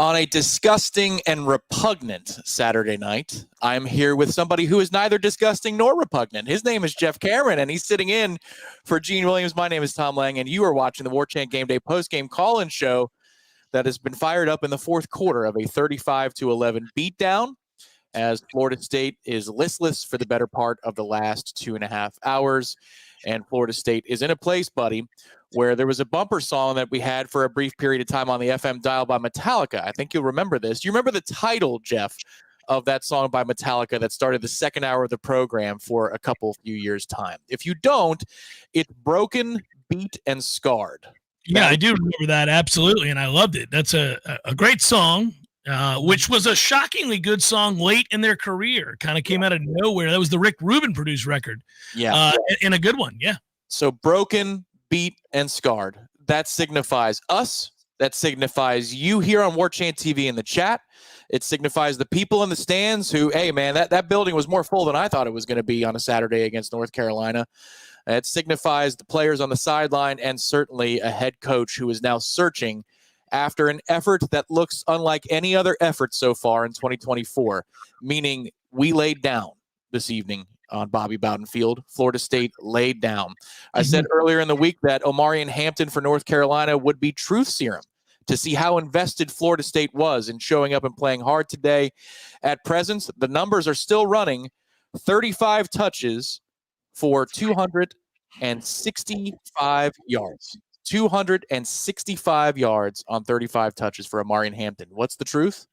On a disgusting and repugnant Saturday night, I'm here with somebody who is neither disgusting nor repugnant. His name is Jeff Cameron, and he's sitting in for Gene Williams. My name is Tom Lang, and you are watching the Warchant Gameday Postgame call-in show that has been fired up in the fourth quarter of a 35-11 beatdown as Florida State is listless for the better part of the last 2.5 hours. And Florida State is in a place, buddy, where there was a bumper song that we had for a brief period of time on the FM dial by Metallica. I think you'll remember this. Do you remember the title, Jeff, of that song by Metallica that started the second hour of the program for a few years' time? If you don't, it's Broken, Beat, and Scarred. Yeah, I do remember that, absolutely, and I loved it. That's a great song, which was a shockingly good song late in their career. Kind of came out of nowhere. That was the Rick Rubin produced record. Yeah. And a good one, yeah. So Broken, Beat, and Scarred. That signifies us. That signifies you here on Warchant TV in the chat. It signifies the people in the stands who, hey, man, that building was more full than I thought it was going to be on a Saturday against North Carolina. It signifies the players on the sideline and certainly a head coach who is now searching after an effort that looks unlike any other effort so far in 2024, meaning we laid down this evening on Bobby Bowden Field. Florida State laid down. I said earlier in the week that Omarion Hampton for North Carolina would be truth serum to see how invested Florida State was in showing up and playing hard today. At present, the numbers are still running. 35 touches for 265 yards. 265 yards on 35 touches for Omarion Hampton. What's the truth?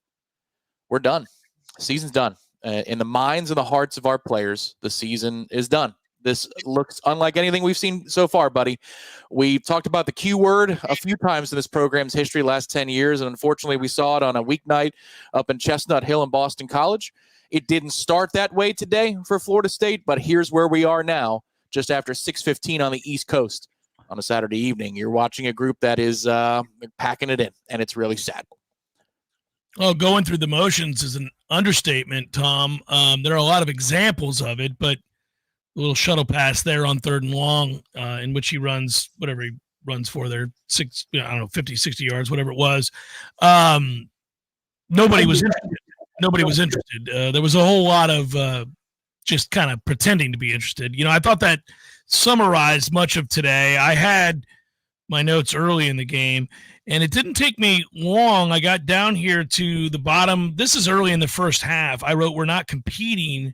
We're done. Season's done. In the minds and the hearts of our players, the season is done. This looks unlike anything we've seen so far, buddy. We talked about the Q word a few times in this program's history last 10 years, and unfortunately we saw it on a weeknight up in Chestnut Hill in Boston College. It didn't start that way today for Florida State, but here's where we are now, just after 6:15 on the East Coast on a Saturday evening. You're watching a group that is packing it in, and it's really sad. Well, going through the motions is an understatement, Tom. There are a lot of examples of it, but a little shuttle pass there on 3rd and long in which he runs whatever he runs for there, 50, 60 yards, whatever it was. Nobody was interested. Nobody was interested. There was a whole lot of just kind of pretending to be interested. I thought that summarized much of today. I had my notes early in the game, and it didn't take me long. I got down here to the bottom. This is early in the first half. I wrote, we're not competing.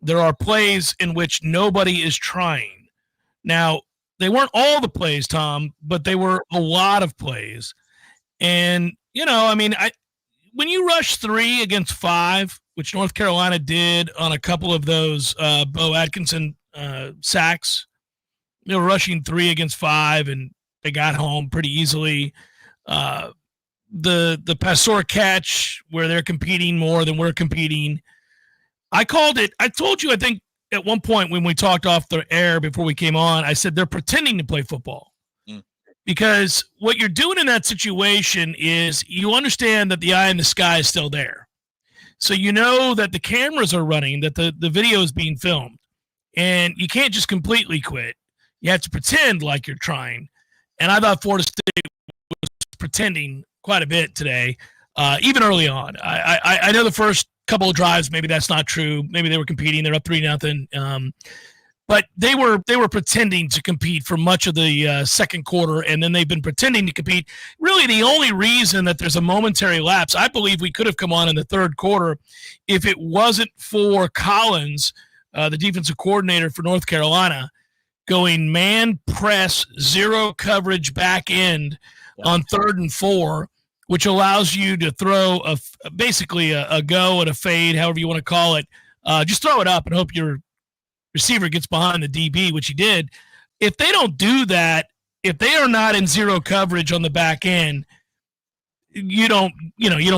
There are plays in which nobody is trying. Now, they weren't all the plays, Tom, but they were a lot of plays. And, when you rush 3 against 5, which North Carolina did on a couple of those Bo Atkinson sacks, they were rushing 3 against 5, and they got home pretty easily. The Pastor catch where they're competing more than we're competing. I called it. I told you, I think, at one point when we talked off the air before we came on, I said they're pretending to play football. Because what you're doing in that situation is you understand that the eye in the sky is still there. So you know that the cameras are running, that the video is being filmed. And you can't just completely quit. You have to pretend like you're trying. And I thought Florida State was pretending quite a bit today, even early on. I know the first couple of drives, maybe that's not true. Maybe they were competing. They're up 3-0. But they were pretending to compete for much of the second quarter, and then they've been pretending to compete. Really, the only reason that there's a momentary lapse, I believe we could have come on in the third quarter if it wasn't for Collins, the defensive coordinator for North Carolina, going man press, zero coverage back end on 3rd and 4, which allows you to throw basically a go and a fade, however you want to call it. Just throw it up and hope your receiver gets behind the DB, which he did. If they don't do that, if they are not in zero coverage on the back end, you don't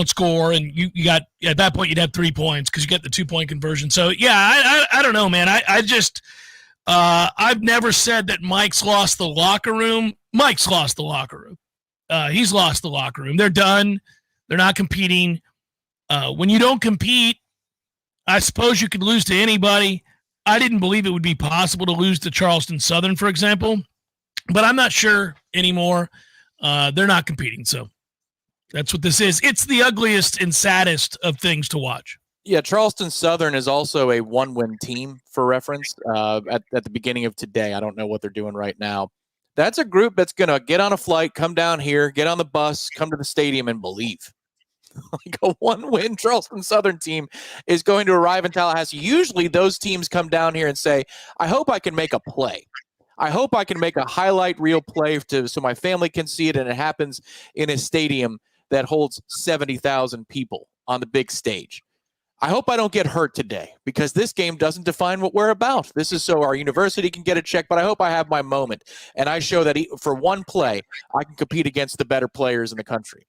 score, and you got, at that point you'd have 3 points because you get the 2-point conversion. So yeah, I don't know, man. I've never said that Mike's lost the locker room. Mike's lost the locker room. He's lost the locker room. They're done. They're not competing. When you don't compete, I suppose you could lose to anybody. I didn't believe it would be possible to lose to Charleston Southern, for example, but I'm not sure anymore. They're not competing, so. That's what this is. It's the ugliest and saddest of things to watch. Yeah, Charleston Southern is also a one-win team, for reference, at the beginning of today. I don't know what they're doing right now. That's a group that's going to get on a flight, come down here, get on the bus, come to the stadium, and believe. Like a one-win Charleston Southern team is going to arrive in Tallahassee. Usually those teams come down here and say, I hope I can make a play. I hope I can make a highlight reel play so my family can see it, and it happens in a stadium that holds 70,000 people on the big stage. I hope I don't get hurt today, because this game doesn't define what we're about. This is so our university can get a check, but I hope I have my moment, and I show that for one play, I can compete against the better players in the country.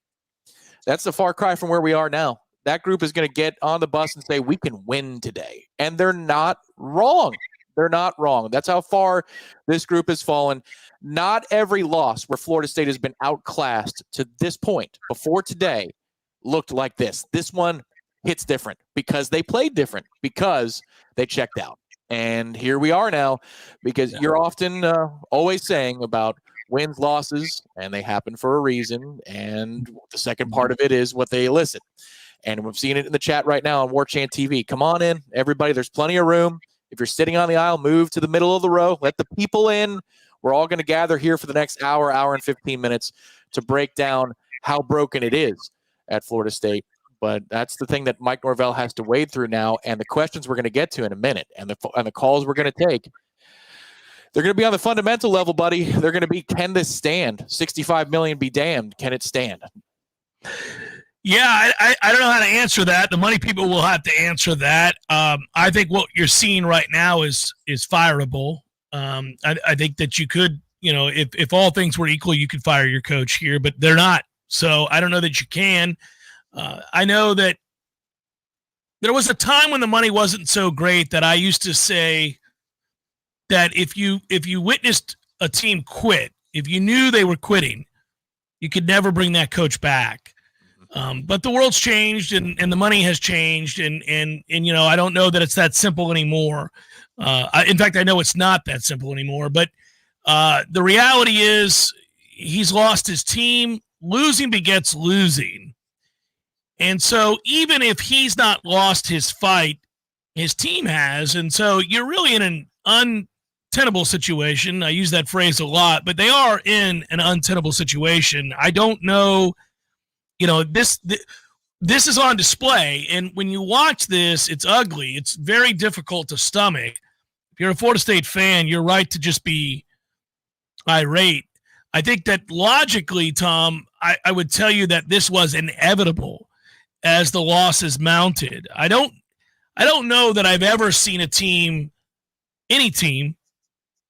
That's the far cry from where we are now. That group is going to get on the bus and say, we can win today. And they're not wrong. They're not wrong. That's how far this group has fallen. Not every loss where Florida State has been outclassed to this point before today looked like this. This one hits different because they played different, because they checked out. And here we are now, because you're often always saying about wins, losses, and they happen for a reason. And the second part of it is what they elicit. And we've seen it in the chat right now on Warchant TV. Come on in, everybody. There's plenty of room. If you're sitting on the aisle, move to the middle of the row. Let the people in. We're all going to gather here for the next hour and 15 minutes to break down how broken it is at Florida State. But that's the thing that Mike Norvell has to wade through now, and the questions we're going to get to in a minute, and the calls we're going to take. They're going to be on the fundamental level, buddy. They're going to be, can this stand? $65 million be damned. Can it stand? Yeah, I don't know how to answer that. The money people will have to answer that. I think what you're seeing right now is fireable. I think that you could, if all things were equal, you could fire your coach here, but they're not. So I don't know that you can. I know that there was a time when the money wasn't so great that I used to say that if you witnessed a team quit, if you knew they were quitting, you could never bring that coach back. But the world's changed, and the money has changed, and I don't know that it's that simple anymore. In fact, I know it's not that simple anymore. But the reality is, he's lost his team. Losing begets losing. And so even if he's not lost his fight, his team has. And so you're really in an untenable situation. I use that phrase a lot, but they are in an untenable situation. I don't know, this is on display. And when you watch this, it's ugly. It's very difficult to stomach. If you're a Florida State fan, you're right to just be irate. I think that logically, Tom, I would tell you that this was inevitable as the losses mounted. I don't know that I've ever seen any team,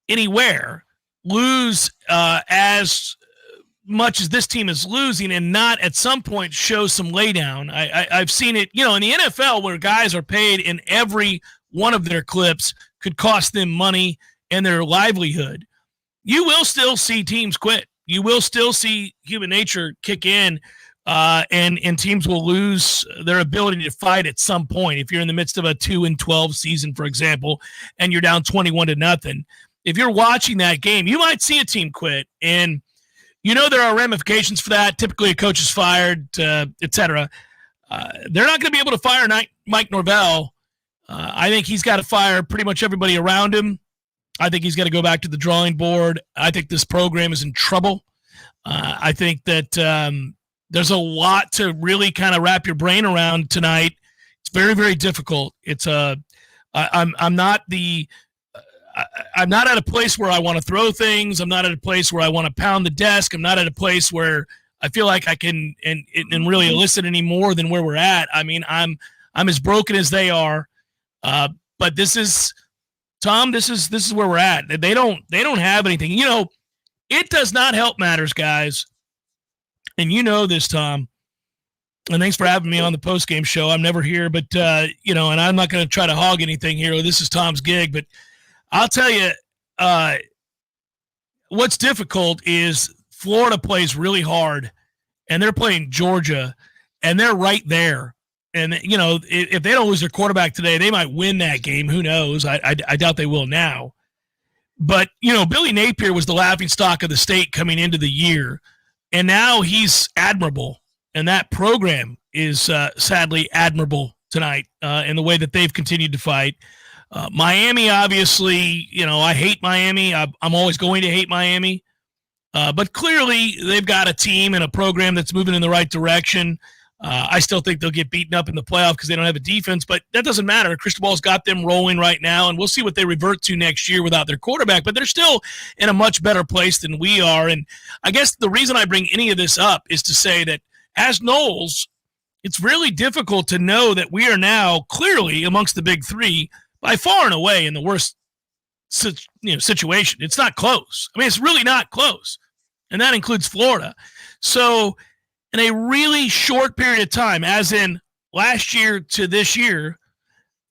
anywhere, lose as much as this team is losing and not at some point show some laydown. I've seen it, in the NFL, where guys are paid and every one of their clips could cost them money and their livelihood. You will still see teams quit. You will still see human nature kick in. And teams will lose their ability to fight at some point. If you're in the midst of a 2-12 season, for example, and you're down 21-0, if you're watching that game, you might see a team quit. And there are ramifications for that. Typically, a coach is fired, etc. They're not going to be able to fire Mike Norvell. I think he's got to fire pretty much everybody around him. I think he's got to go back to the drawing board. I think this program is in trouble. I think that there's a lot to really kind of wrap your brain around tonight. It's very, very difficult. I'm not at a place where I want to throw things. I'm not at a place where I want to pound the desk. I'm not at a place where I feel like I can and really elicit any more than where we're at. I mean, I'm as broken as they are. But this is, Tom, this is where we're at. They don't have anything. It does not help matters, guys. And this, Tom. And thanks for having me on the postgame show. I'm never here, but and I'm not going to try to hog anything here. This is Tom's gig, but I'll tell you, what's difficult is Florida plays really hard, and they're playing Georgia, and they're right there. And if they don't lose their quarterback today, they might win that game. Who knows? I doubt they will now. But Billy Napier was the laughingstock of the state coming into the year. And now he's admirable. and that program is sadly admirable tonight in the way that they've continued to fight. Miami, obviously, I hate Miami. I'm always going to hate Miami. But clearly, they've got a team and a program that's moving in the right direction. I still think they'll get beaten up in the playoff because they don't have a defense, but that doesn't matter. Cristobal's got them rolling right now, and we'll see what they revert to next year without their quarterback, but they're still in a much better place than we are. And I guess the reason I bring any of this up is to say that as Noles, it's really difficult to know that we are now clearly amongst the big three by far and away in the worst situation. It's not close. I mean, it's really not close, and that includes Florida. So in a really short period of time, as in last year to this year,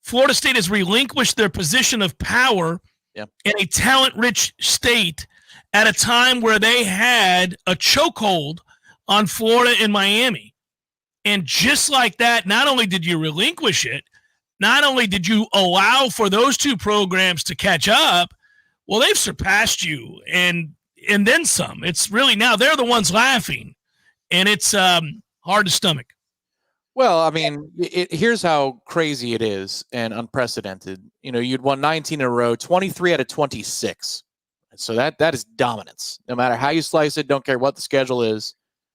Florida State has relinquished their position of power in a talent-rich state at a time where they had a chokehold on Florida and Miami. And just like that, not only did you relinquish it, not only did you allow for those two programs to catch up, well, they've surpassed you and then some. It's really now they're the ones laughing. And it's hard to stomach. Well, I mean, here's how crazy it is and unprecedented. You'd won 19 in a row, 23 out of 26. So that is dominance. No matter how you slice it, don't care what the schedule is.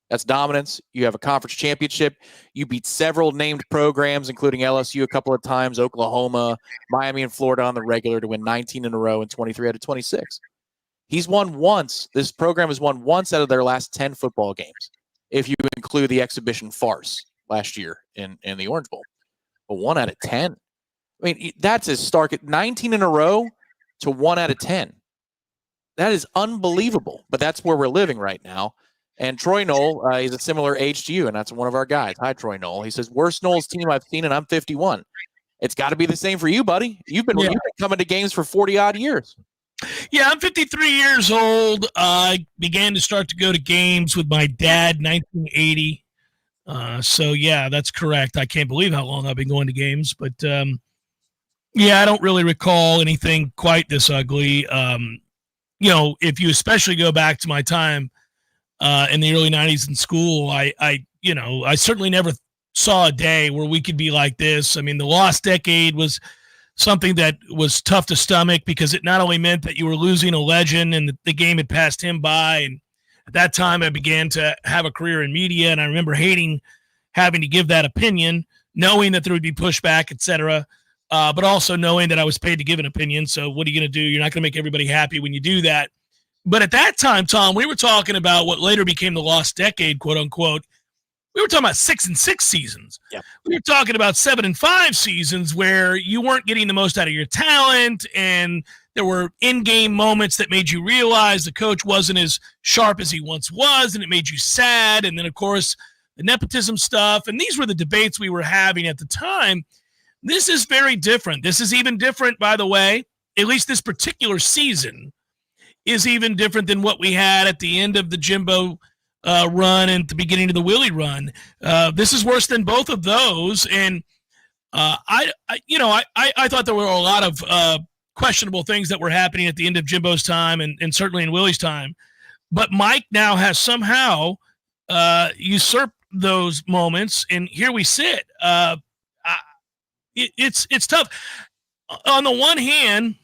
That's dominance. You have a conference championship. You beat several named programs, including LSU a couple of times, Oklahoma, Miami, and Florida on the regular to win 19 in a row and 23 out of 26. He's won once. This program has won once out of their last 10 football games, if you include the exhibition farce last year in the Orange Bowl. But 1 out of 10. I mean, that's as stark. 19 in a row to 1 out of 10. That is unbelievable. But that's where we're living right now. And Troy Knoll, he's a similar age to you, and that's one of our guys. Hi, Troy Knoll. He says, worst Knowles team I've seen, and I'm 51. It's got to be the same for you, buddy. You've been coming to games for 40-odd years. Yeah, I'm 53 years old. I began to start to go to games with my dad in 1980. So, yeah, that's correct. I can't believe how long I've been going to games. But, I don't really recall anything quite this ugly. If you especially go back to my time in the early 90s in school, I certainly never saw a day where we could be like this. I mean, the lost decade was something that was tough to stomach because it not only meant that you were losing a legend and the game had passed him by. And at that time, I began to have a career in media, and I remember hating having to give that opinion, knowing that there would be pushback, et cetera, but also knowing that I was paid to give an opinion. So what are you going to do? You're not going to make everybody happy when you do that. But at that time, Tom, we were talking about what later became the lost decade, quote unquote. We were talking about 6-6 seasons. Yeah. We were talking about 7-5 seasons where you weren't getting the most out of your talent, and there were in-game moments that made you realize the coach wasn't as sharp as he once was, and it made you sad. And then, of course, the nepotism stuff. And these were the debates we were having at the time. This is very different. This is even different, by the way, at least this particular season is even different than what we had at the end of the Jimbo run and at the beginning of the Willie run. This is worse than both of those. And I thought there were a lot of questionable things that were happening at the end of Jimbo's time and certainly in Willie's time. But Mike now has somehow usurped those moments, and here we sit. It's tough. On the one hand,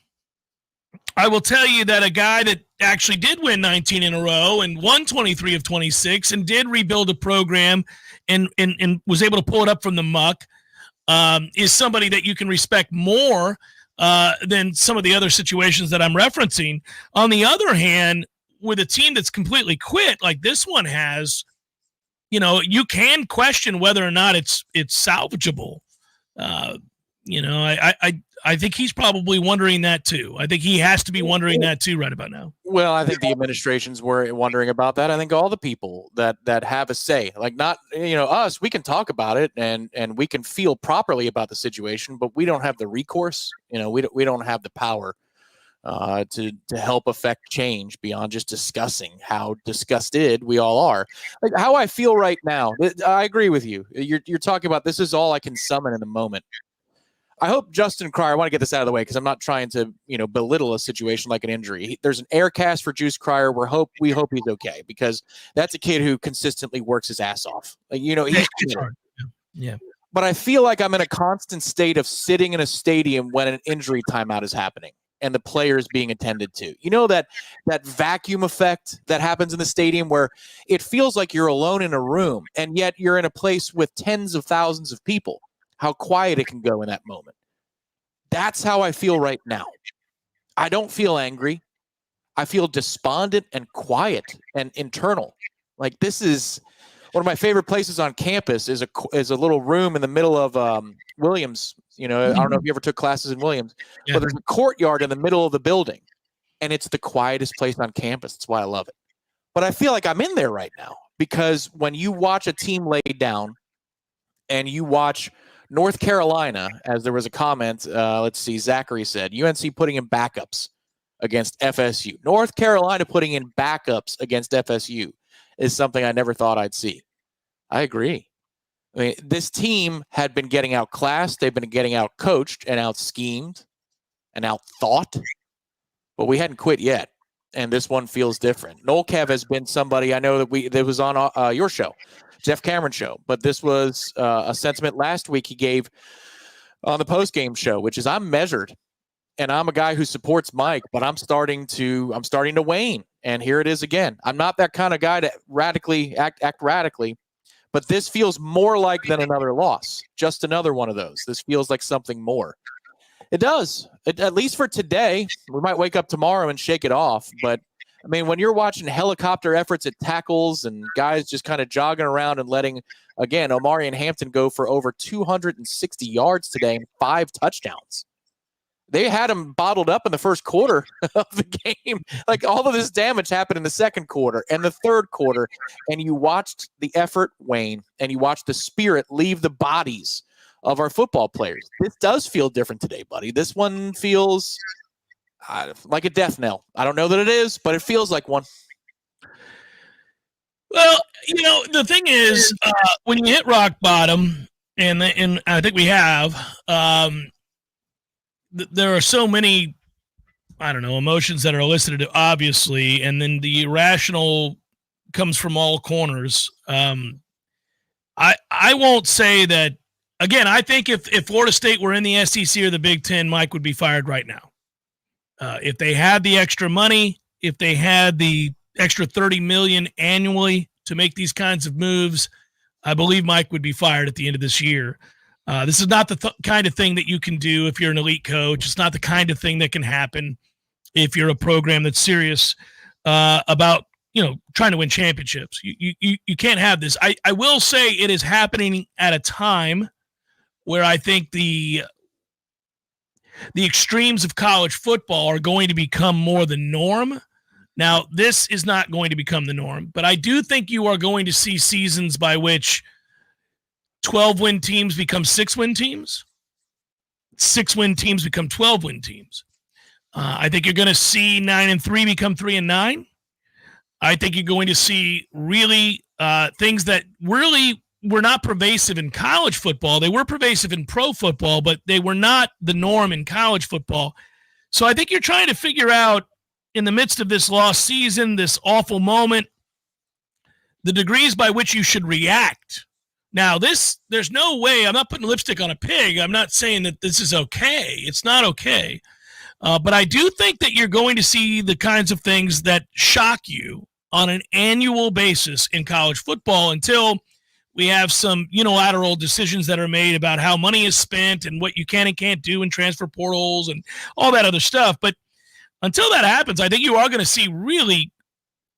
I will tell you that a guy that actually did win 19 in a row and won 23 of 26 and did rebuild a program and was able to pull it up from the muck is somebody that you can respect more than some of the other situations that I'm referencing. On the other hand, with a team that's completely quit like this one has, you can question whether or not it's salvageable. I think he's probably wondering that too. I think he has to be wondering that too right about now. Well, I think the administrations were wondering about that. I think all the people that have a say, like not, us, we can talk about it and we can feel properly about the situation, but we don't have the recourse. We don't have the power to help affect change beyond just discussing how disgusted we all are. Like how I feel right now. I agree with you. You're talking about this is all I can summon in the moment. I hope Justin Cryer, I want to get this out of the way because I'm not trying to, belittle a situation like an injury. There's an air cast for Juice Cryer. We hope he's okay because that's a kid who consistently works his ass off. He's hard. Yeah. But I feel like I'm in a constant state of sitting in a stadium when an injury timeout is happening and the players being attended to. That vacuum effect that happens in the stadium where it feels like you're alone in a room and yet you're in a place with tens of thousands of people. How quiet it can go in that moment. That's how I feel right now. I don't feel angry. I feel despondent and quiet and internal. Like this is one of my favorite places on campus is a little room in the middle of Williams. I don't know if you ever took classes in Williams, but there's a courtyard in the middle of the building, and it's the quietest place on campus. That's why I love it. But I feel like I'm in there right now because when you watch a team lay down and you watch North Carolina, as there was a comment, let's see, Zachary said, UNC putting in backups against FSU. North Carolina putting in backups against FSU is something I never thought I'd see. I agree. I mean, this team had been getting outclassed. They've been getting out-coached and out-schemed and out-thought, but we hadn't quit yet, and this one feels different. Nolkev has been somebody I know that was on your show, Jeff Cameron show, but this was a sentiment last week he gave on the postgame show, which is I'm measured, and I'm a guy who supports Mike, but I'm starting to wane, and here it is again. I'm not that kind of guy to radically act radically, but this feels more like than another loss, just another one of those. This feels like something more. It does, at least for today. We might wake up tomorrow and shake it off, but I mean, when you're watching helicopter efforts at tackles and guys just kind of jogging around and letting, again, Omari and Hampton go for over 260 yards today and 5 touchdowns. They had them bottled up in the first quarter of the game. Like all of this damage happened in the second quarter and the third quarter, and you watched the effort wane and you watched the spirit leave the bodies of our football players. This does feel different today, buddy. This one feels like a death knell. I don't know that it is, but it feels like one. Well, the thing is, when you hit rock bottom, and I think we have, there are so many, emotions that are elicited, obviously, and then the irrational comes from all corners. I won't say that, again, I think if Florida State were in the SEC or the Big Ten, Mike would be fired right now. If they had the extra money, if they had the extra $30 million annually to make these kinds of moves, I believe Mike would be fired at the end of this year. This is not the kind of thing that you can do if you're an elite coach. It's not the kind of thing that can happen if you're a program that's serious about trying to win championships. You can't have this. I will say it is happening at a time where I think the extremes of college football are going to become more the norm. Now, this is not going to become the norm, but I do think you are going to see seasons by which 12-win teams become 6-win teams. 6-win teams become 12-win teams. I think you're going to see 9-3 become 3-9. I think you're going to see really things that really were not pervasive in college football. They were pervasive in pro football, but they were not the norm in college football. So I think you're trying to figure out, in the midst of this lost season, this awful moment, the degrees by which you should react. Now, there's no way, I'm not putting lipstick on a pig. I'm not saying that this is okay. It's not okay. But I do think that you're going to see the kinds of things that shock you on an annual basis in college football until we have some unilateral decisions that are made about how money is spent and what you can and can't do in transfer portals and all that other stuff. But until that happens, I think you are going to see really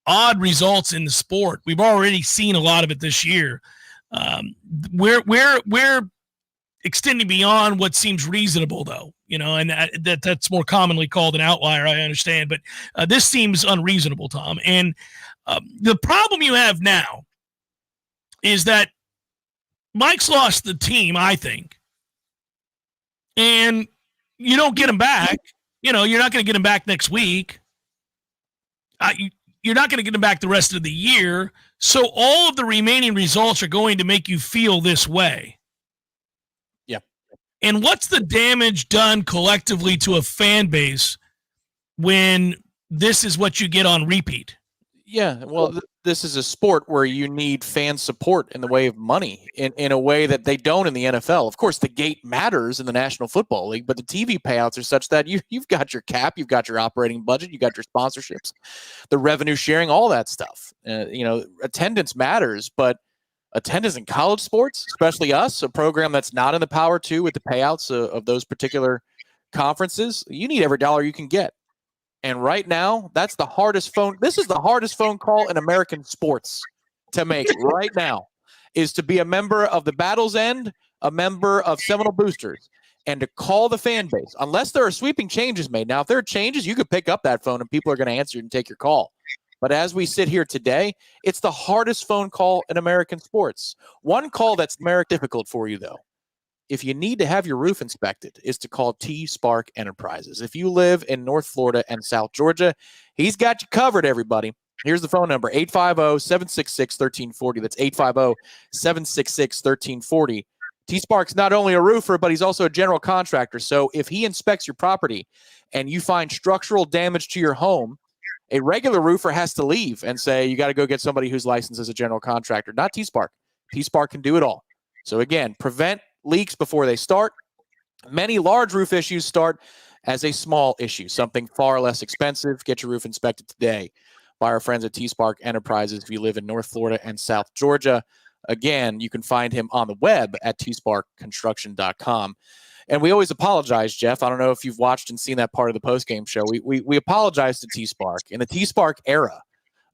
odd results in the sport. We've already seen a lot of it this year. We're extending beyond what seems reasonable, though, and that's more commonly called an outlier, I understand. But this seems unreasonable, Tom. And the problem you have now is that Mike's lost the team, I think, and you don't get him back. You're not going to get him back next week. You're not going to get him back the rest of the year. So all of the remaining results are going to make you feel this way. Yeah. And what's the damage done collectively to a fan base when this is what you get on repeat? Yeah, well, this is a sport where you need fan support in the way of money in a way that they don't in the NFL. Of course, the gate matters in the National Football League, but the TV payouts are such that you've got your cap, you've got your operating budget, you've got your sponsorships, the revenue sharing, all that stuff. Attendance matters, but attendance in college sports, especially us, a program that's not in the Power 2 with the payouts of those particular conferences, you need every dollar you can get. And right now, that's the hardest phone. This is the hardest phone call in American sports to make right now, is to be a member of the Battle's End, a member of Seminole Boosters, and to call the fan base. Unless there are sweeping changes made. Now, if there are changes, you could pick up that phone and people are going to answer and take your call. But as we sit here today, it's the hardest phone call in American sports. One call that's difficult for you, though, if you need to have your roof inspected, is to call T-Spark Enterprises. If you live in North Florida and South Georgia, he's got you covered, everybody. Here's the phone number, 850-766-1340. That's 850-766-1340. T-Spark's not only a roofer, but he's also a general contractor. So if he inspects your property and you find structural damage to your home, a regular roofer has to leave and say, you got to go get somebody who's licensed as a general contractor, not T-Spark. T-Spark can do it all. So again, prevent leaks before they start. Many large roof issues start as a small issue, something far less expensive. Get your roof inspected today by our friends at T-Spark Enterprises if you live in North Florida and South Georgia. Again, you can find him on the web at tsparkconstruction.com. And we always apologize, Jeff. I don't know if you've watched and seen that part of the postgame show. We apologize to T-Spark. In the T-Spark era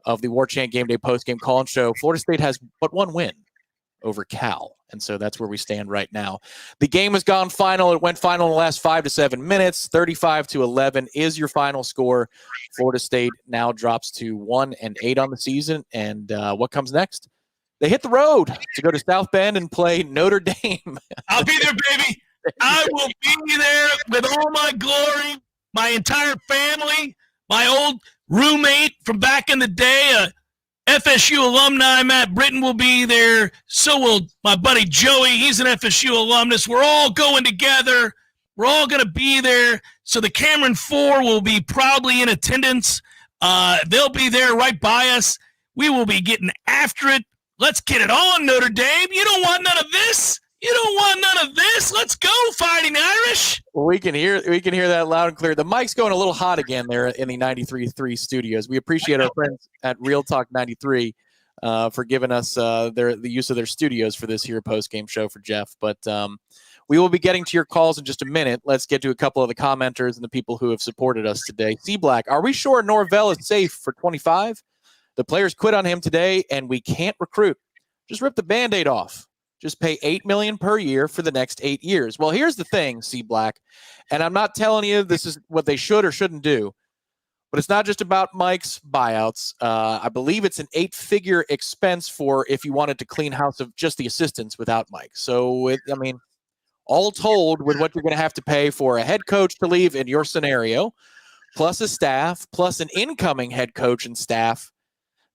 of the Warchant Gameday Postgame call-in show, Florida State has but one win over Cal. And so that's where we stand right now. The game has gone final. It went final in the last 5 to 7 minutes. 35-11 is your final score. Florida State now drops to 1-8 on the season. And what comes next? They hit the road to go to South Bend and play Notre Dame. I'll be there, baby. I will be there with all my glory, my entire family, my old roommate from back in the day, FSU alumni Matt Britton will be there. So will my buddy Joey. He's an FSU alumnus. We're all going together. We're all going to be there. So the Cameron Four will be proudly in attendance. They'll be there right by us. We will be getting after it. Let's get it on, Notre Dame. You don't want none of this. You don't want none of this. Let's go, Fighting Irish. Well, we can hear that loud and clear. The mic's going a little hot again there in the 93.3 studios. We appreciate our friends at Real Talk 93 for giving us the use of their studios for this here post-game show for Jeff. But we will be getting to your calls in just a minute. Let's get to a couple of the commenters and the people who have supported us today. C Black, are we sure Norvell is safe for 25? The players quit on him today, and we can't recruit. Just rip the Band-Aid off. Just pay $8 million per year for the next 8 years. Well, here's the thing, C Black, and I'm not telling you this is what they should or shouldn't do, but it's not just about Mike's buyouts. I believe it's an 8-figure expense for if you wanted to clean house of just the assistants without Mike. So, all told, with what you're going to have to pay for a head coach to leave in your scenario, plus a staff, plus an incoming head coach and staff,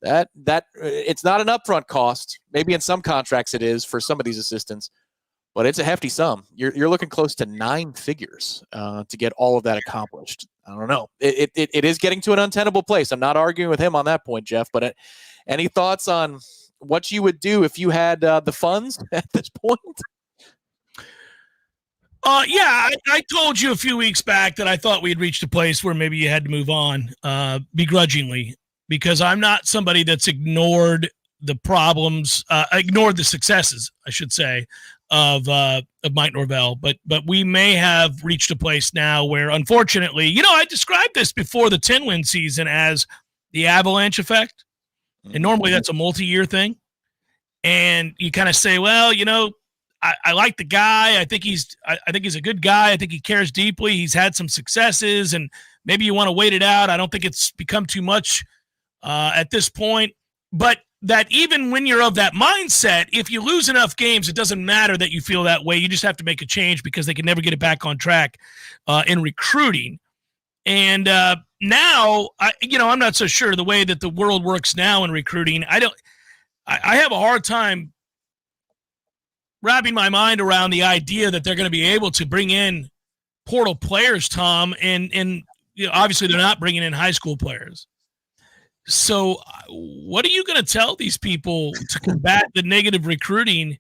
That it's not an upfront cost. Maybe in some contracts it is for some of these assistants, but it's a hefty sum. You're looking close to 9 figures to get all of that accomplished. I don't know. It is getting to an untenable place. I'm not arguing with him on that point, Jeff. But any thoughts on what you would do if you had the funds at this point? Yeah, I told you a few weeks back that I thought we had reached a place where maybe you had to move on begrudgingly. Because I'm not somebody that's ignored the problems, ignored the successes, I should say, of Mike Norvell. But we may have reached a place now where, unfortunately, I described this before the 10-win season as the avalanche effect. And normally that's a multi-year thing. And you kind of say, well, I like the guy. I think he's a good guy. I think he cares deeply. He's had some successes, and maybe you want to wait it out. I don't think it's become too much at this point, but that even when you're of that mindset, if you lose enough games, it doesn't matter that you feel that way. You just have to make a change because they can never get it back on track in recruiting. And now, I'm not so sure the way that the world works now in recruiting. I have a hard time wrapping my mind around the idea that they're going to be able to bring in portal players, Tom, and you know, obviously they're not bringing in high school players. So what are you going to tell these people to combat the negative recruiting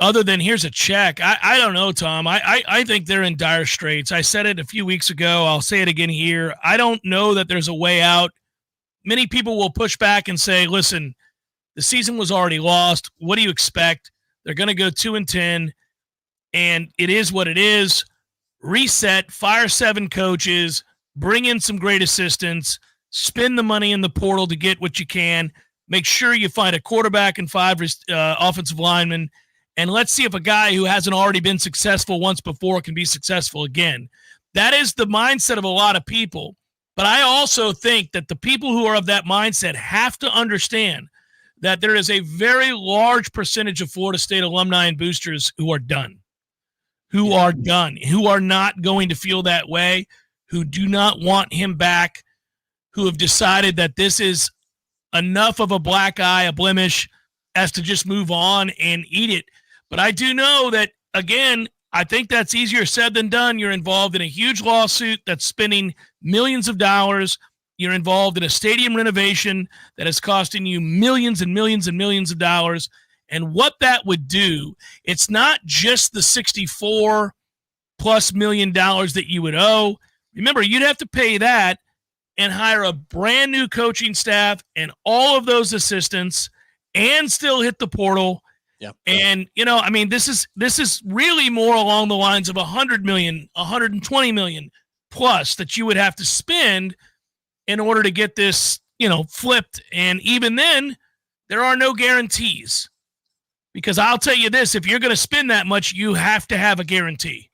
other than here's a check? I don't know, Tom. I think they're in dire straits. I said it a few weeks ago. I'll say it again here. I don't know that there's a way out. Many people will push back and say, listen, the season was already lost. What do you expect? They're going to go 2-10, and it is what it is. Reset, fire 7 coaches, bring in some great assistants, spend the money in the portal to get what you can. Make sure you find a quarterback and 5 offensive linemen, and let's see if a guy who hasn't already been successful once before can be successful again. That is the mindset of a lot of people. But I also think that the people who are of that mindset have to understand that there is a very large percentage of Florida State alumni and boosters who are done, who are not going to feel that way, who do not want him back, who have decided that this is enough of a black eye, a blemish, as to just move on and eat it. But I do know that, again, I think that's easier said than done. You're involved in a huge lawsuit that's spending millions of dollars. You're involved in a stadium renovation that is costing you millions and millions and millions of dollars. And what that would do, it's not just the $64+ million that you would owe. Remember, you'd have to pay that and hire a brand new coaching staff and all of those assistants and still hit the portal. Yeah. And, you know, I mean, this is really more along the lines of $100 million, $120 million plus that you would have to spend in order to get this, you know, flipped. And even then, there are no guarantees. Because I'll tell you this, if you're going to spend that much, you have to have a guarantee.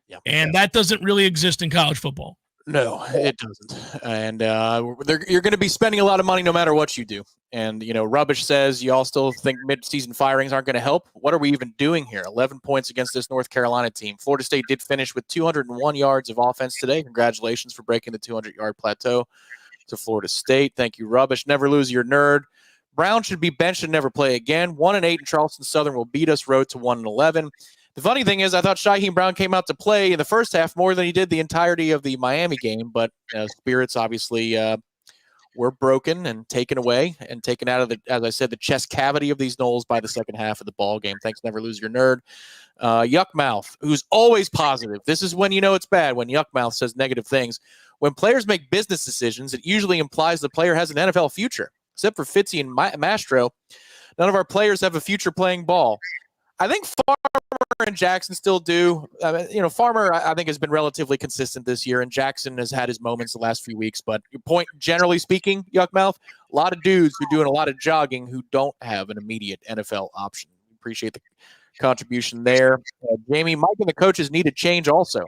Yeah. And that doesn't really exist in college football. No, it doesn't. And you're going to be spending a lot of money no matter what you do. And, you know, Rubbish says you all still think mid-season firings aren't going to help. What are we even doing here? 11 points against this North Carolina team. Florida State did finish with 201 yards of offense today. Congratulations for breaking the 200-yard plateau to Florida State. Thank you, Rubbish. Never lose your nerd. Brown should be benched and never play again. 1-8 in Charleston Southern will beat us. Road to 1-11. The funny thing is, I thought Shaheem Brown came out to play in the first half more than he did the entirety of the Miami game, but spirits obviously were broken and taken away and taken out of the, as I said, the chest cavity of these Noles by the second half of the ball game. Thanks, Never Lose Your Nerd. Yuckmouth, who's always positive. This is when you know it's bad, when Yuckmouth says negative things. When players make business decisions, it usually implies the player has an NFL future. Except for Fitzy and Mastro, none of our players have a future playing ball. I think Farmer and Jackson still do. Farmer, I think, has been relatively consistent this year, and Jackson has had his moments the last few weeks. But your point, generally speaking, Yuckmouth, a lot of dudes who are doing a lot of jogging who don't have an immediate NFL option. Appreciate the contribution there. Jamie, Mike and the coaches need to change also.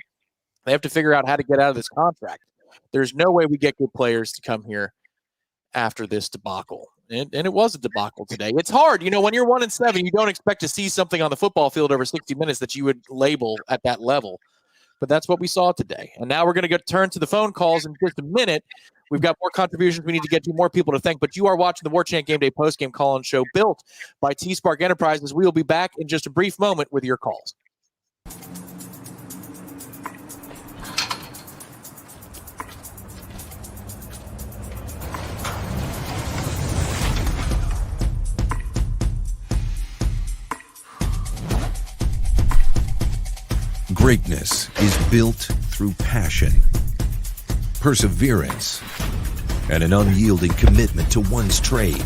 They have to figure out how to get out of this contract. There's no way we get good players to come here after this debacle. And it was a debacle today. It's hard. You know, when you're 1-7, you don't expect to see something on the football field over 60 minutes that you would label at that level. But that's what we saw today. And now we're going to turn to the phone calls in just a minute. We've got more contributions we need to get to, more people to thank. But you are watching the Warchant Gameday Postgame call-in show built by T-Spark Enterprises. We will be back in just a brief moment with your calls. Greatness is built through passion, perseverance, and an unyielding commitment to one's trade.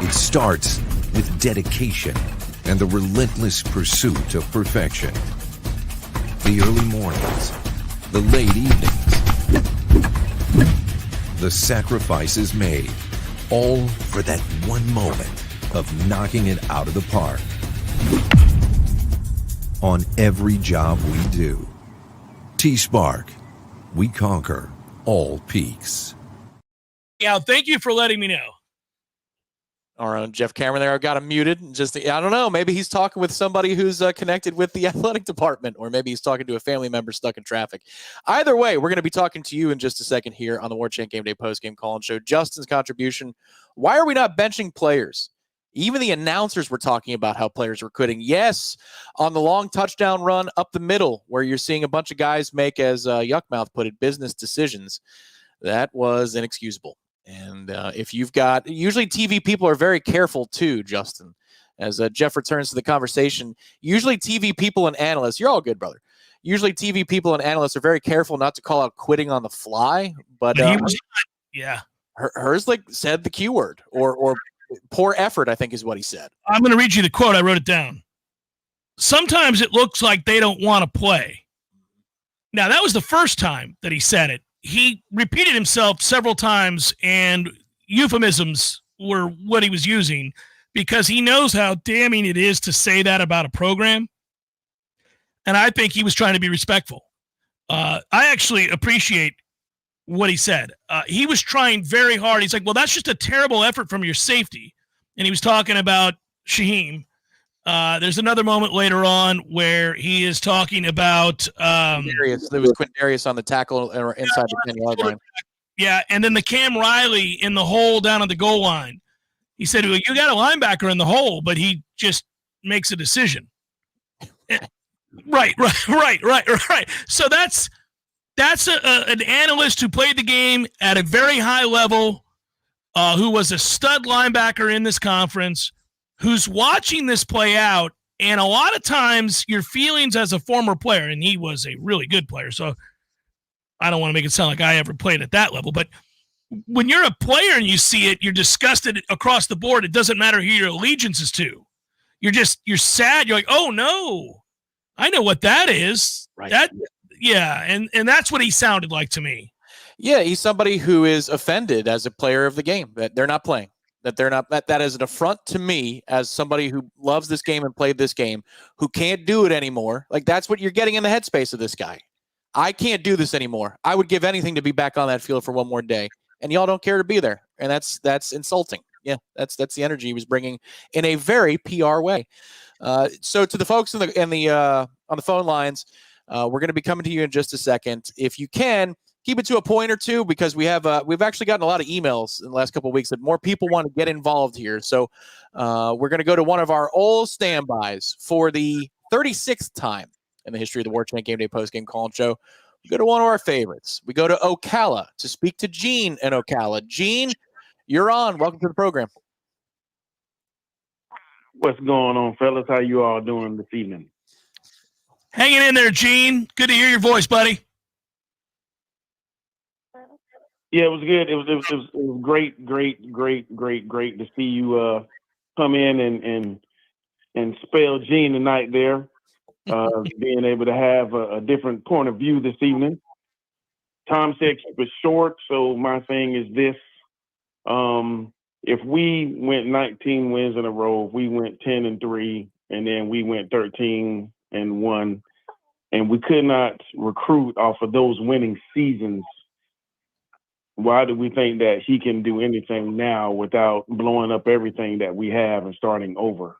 It starts with dedication and the relentless pursuit of perfection. The early mornings, the late evenings, the sacrifices made, all for that one moment of knocking it out of the park. On every job we do. T-Spark, we conquer all peaks. Yeah, thank you for letting me know. Our own Jeff Cameron there, I got him muted. I don't know, maybe he's talking with somebody who's connected with the athletic department, or maybe he's talking to a family member stuck in traffic. Either way, we're going to be talking to you in just a second here on the Warchant Gameday Postgame call-in show. Justin's contribution, why are we not benching players? Even the announcers were talking about how players were quitting. Yes, on the long touchdown run up the middle, where you're seeing a bunch of guys make, as Yuckmouth put it, business decisions. That was inexcusable. And if you've got, usually TV people are very careful too, Justin. As Jeff returns to the conversation, usually TV people and analysts, you're all good, brother. Usually TV people and analysts are very careful not to call out quitting on the fly. But he was, yeah. Hers said the Q word or poor effort, I think is what he said. I'm going to read you the quote. I wrote it down. Sometimes it looks like they don't want to play. Now, that was the first time that he said it. He repeated himself several times, and euphemisms were what he was using because he knows how damning it is to say that about a program. And I think he was trying to be respectful. I actually appreciate what he said. He was trying very hard. He's like, well, that's just a terrible effort from your safety. And he was talking about Shaheem. There's another moment later on where he is talking about there was Quindarius on the tackle inside the 10-yard line. Yeah, and then the Cam Riley in the hole down at the goal line. He said, well, you got a linebacker in the hole, but he just makes a decision. Right. So that's an analyst who played the game at a very high level, who was a stud linebacker in this conference, who's watching this play out. And a lot of times your feelings as a former player, and he was a really good player, so I don't want to make it sound like I ever played at that level, but when you're a player and you see it, you're disgusted across the board. It doesn't matter who your allegiance is to. You're sad. You're like, oh no, I know what that is. Right. And that's what he sounded like to me. Yeah, he's somebody who is offended as a player of the game that they're not playing. That is an affront to me as somebody who loves this game and played this game, who can't do it anymore. Like, that's what you're getting in the headspace of this guy. I can't do this anymore. I would give anything to be back on that field for one more day, and y'all don't care to be there, and that's insulting. Yeah, that's the energy he was bringing in a very PR way. So to the folks on the phone lines, we're going to be coming to you in just a second. If you can, keep it to a point or two, because we've actually gotten a lot of emails in the last couple of weeks that more people want to get involved here. So we're going to go to one of our old standbys for the 36th time in the history of the Warchant Gameday Postgame Call-In Show. We go to one of our favorites. We go to Ocala to speak to Gene in Ocala. Gene, you're on. Welcome to the program. What's going on, fellas? How you all doing this evening? Hanging in there, Gene. Good to hear your voice, buddy. Yeah, it was good. It was great to see you come in and spell Gene tonight there. Being able to have a different point of view this evening. Tom said keep it short, so my thing is this. If we went 19 wins in a row, if we went 10-3, and then we went 13-1, and we could not recruit off of those winning seasons, why do we think that he can do anything now without blowing up everything that we have and starting over?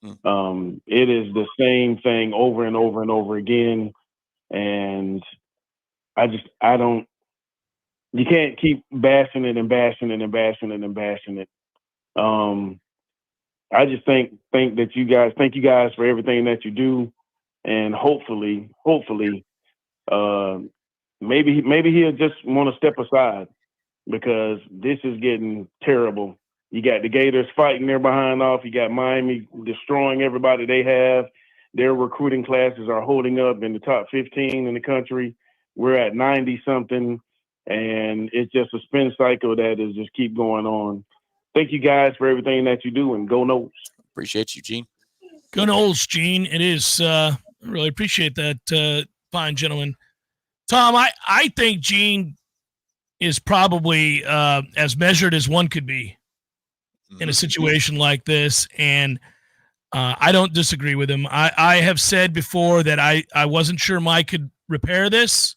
It is the same thing over and over and over again. And you can't keep bashing it and bashing it and bashing it and bashing it. I just thank you guys for everything that you do. And hopefully, maybe he'll just want to step aside, because this is getting terrible. You got the Gators fighting their behind off. You got Miami destroying everybody they have. Their recruiting classes are holding up in the top 15 in the country. We're at 90-something, and it's just a spin cycle that is just keep going on. Thank you guys for everything that you do, and go Noles. Appreciate you, Gene. Go Noles, Gene. It is. I really appreciate that, fine gentleman. Tom, I think Gene is probably as measured as one could be in a situation like this, and I don't disagree with him. I have said before that I wasn't sure Mike could repair this.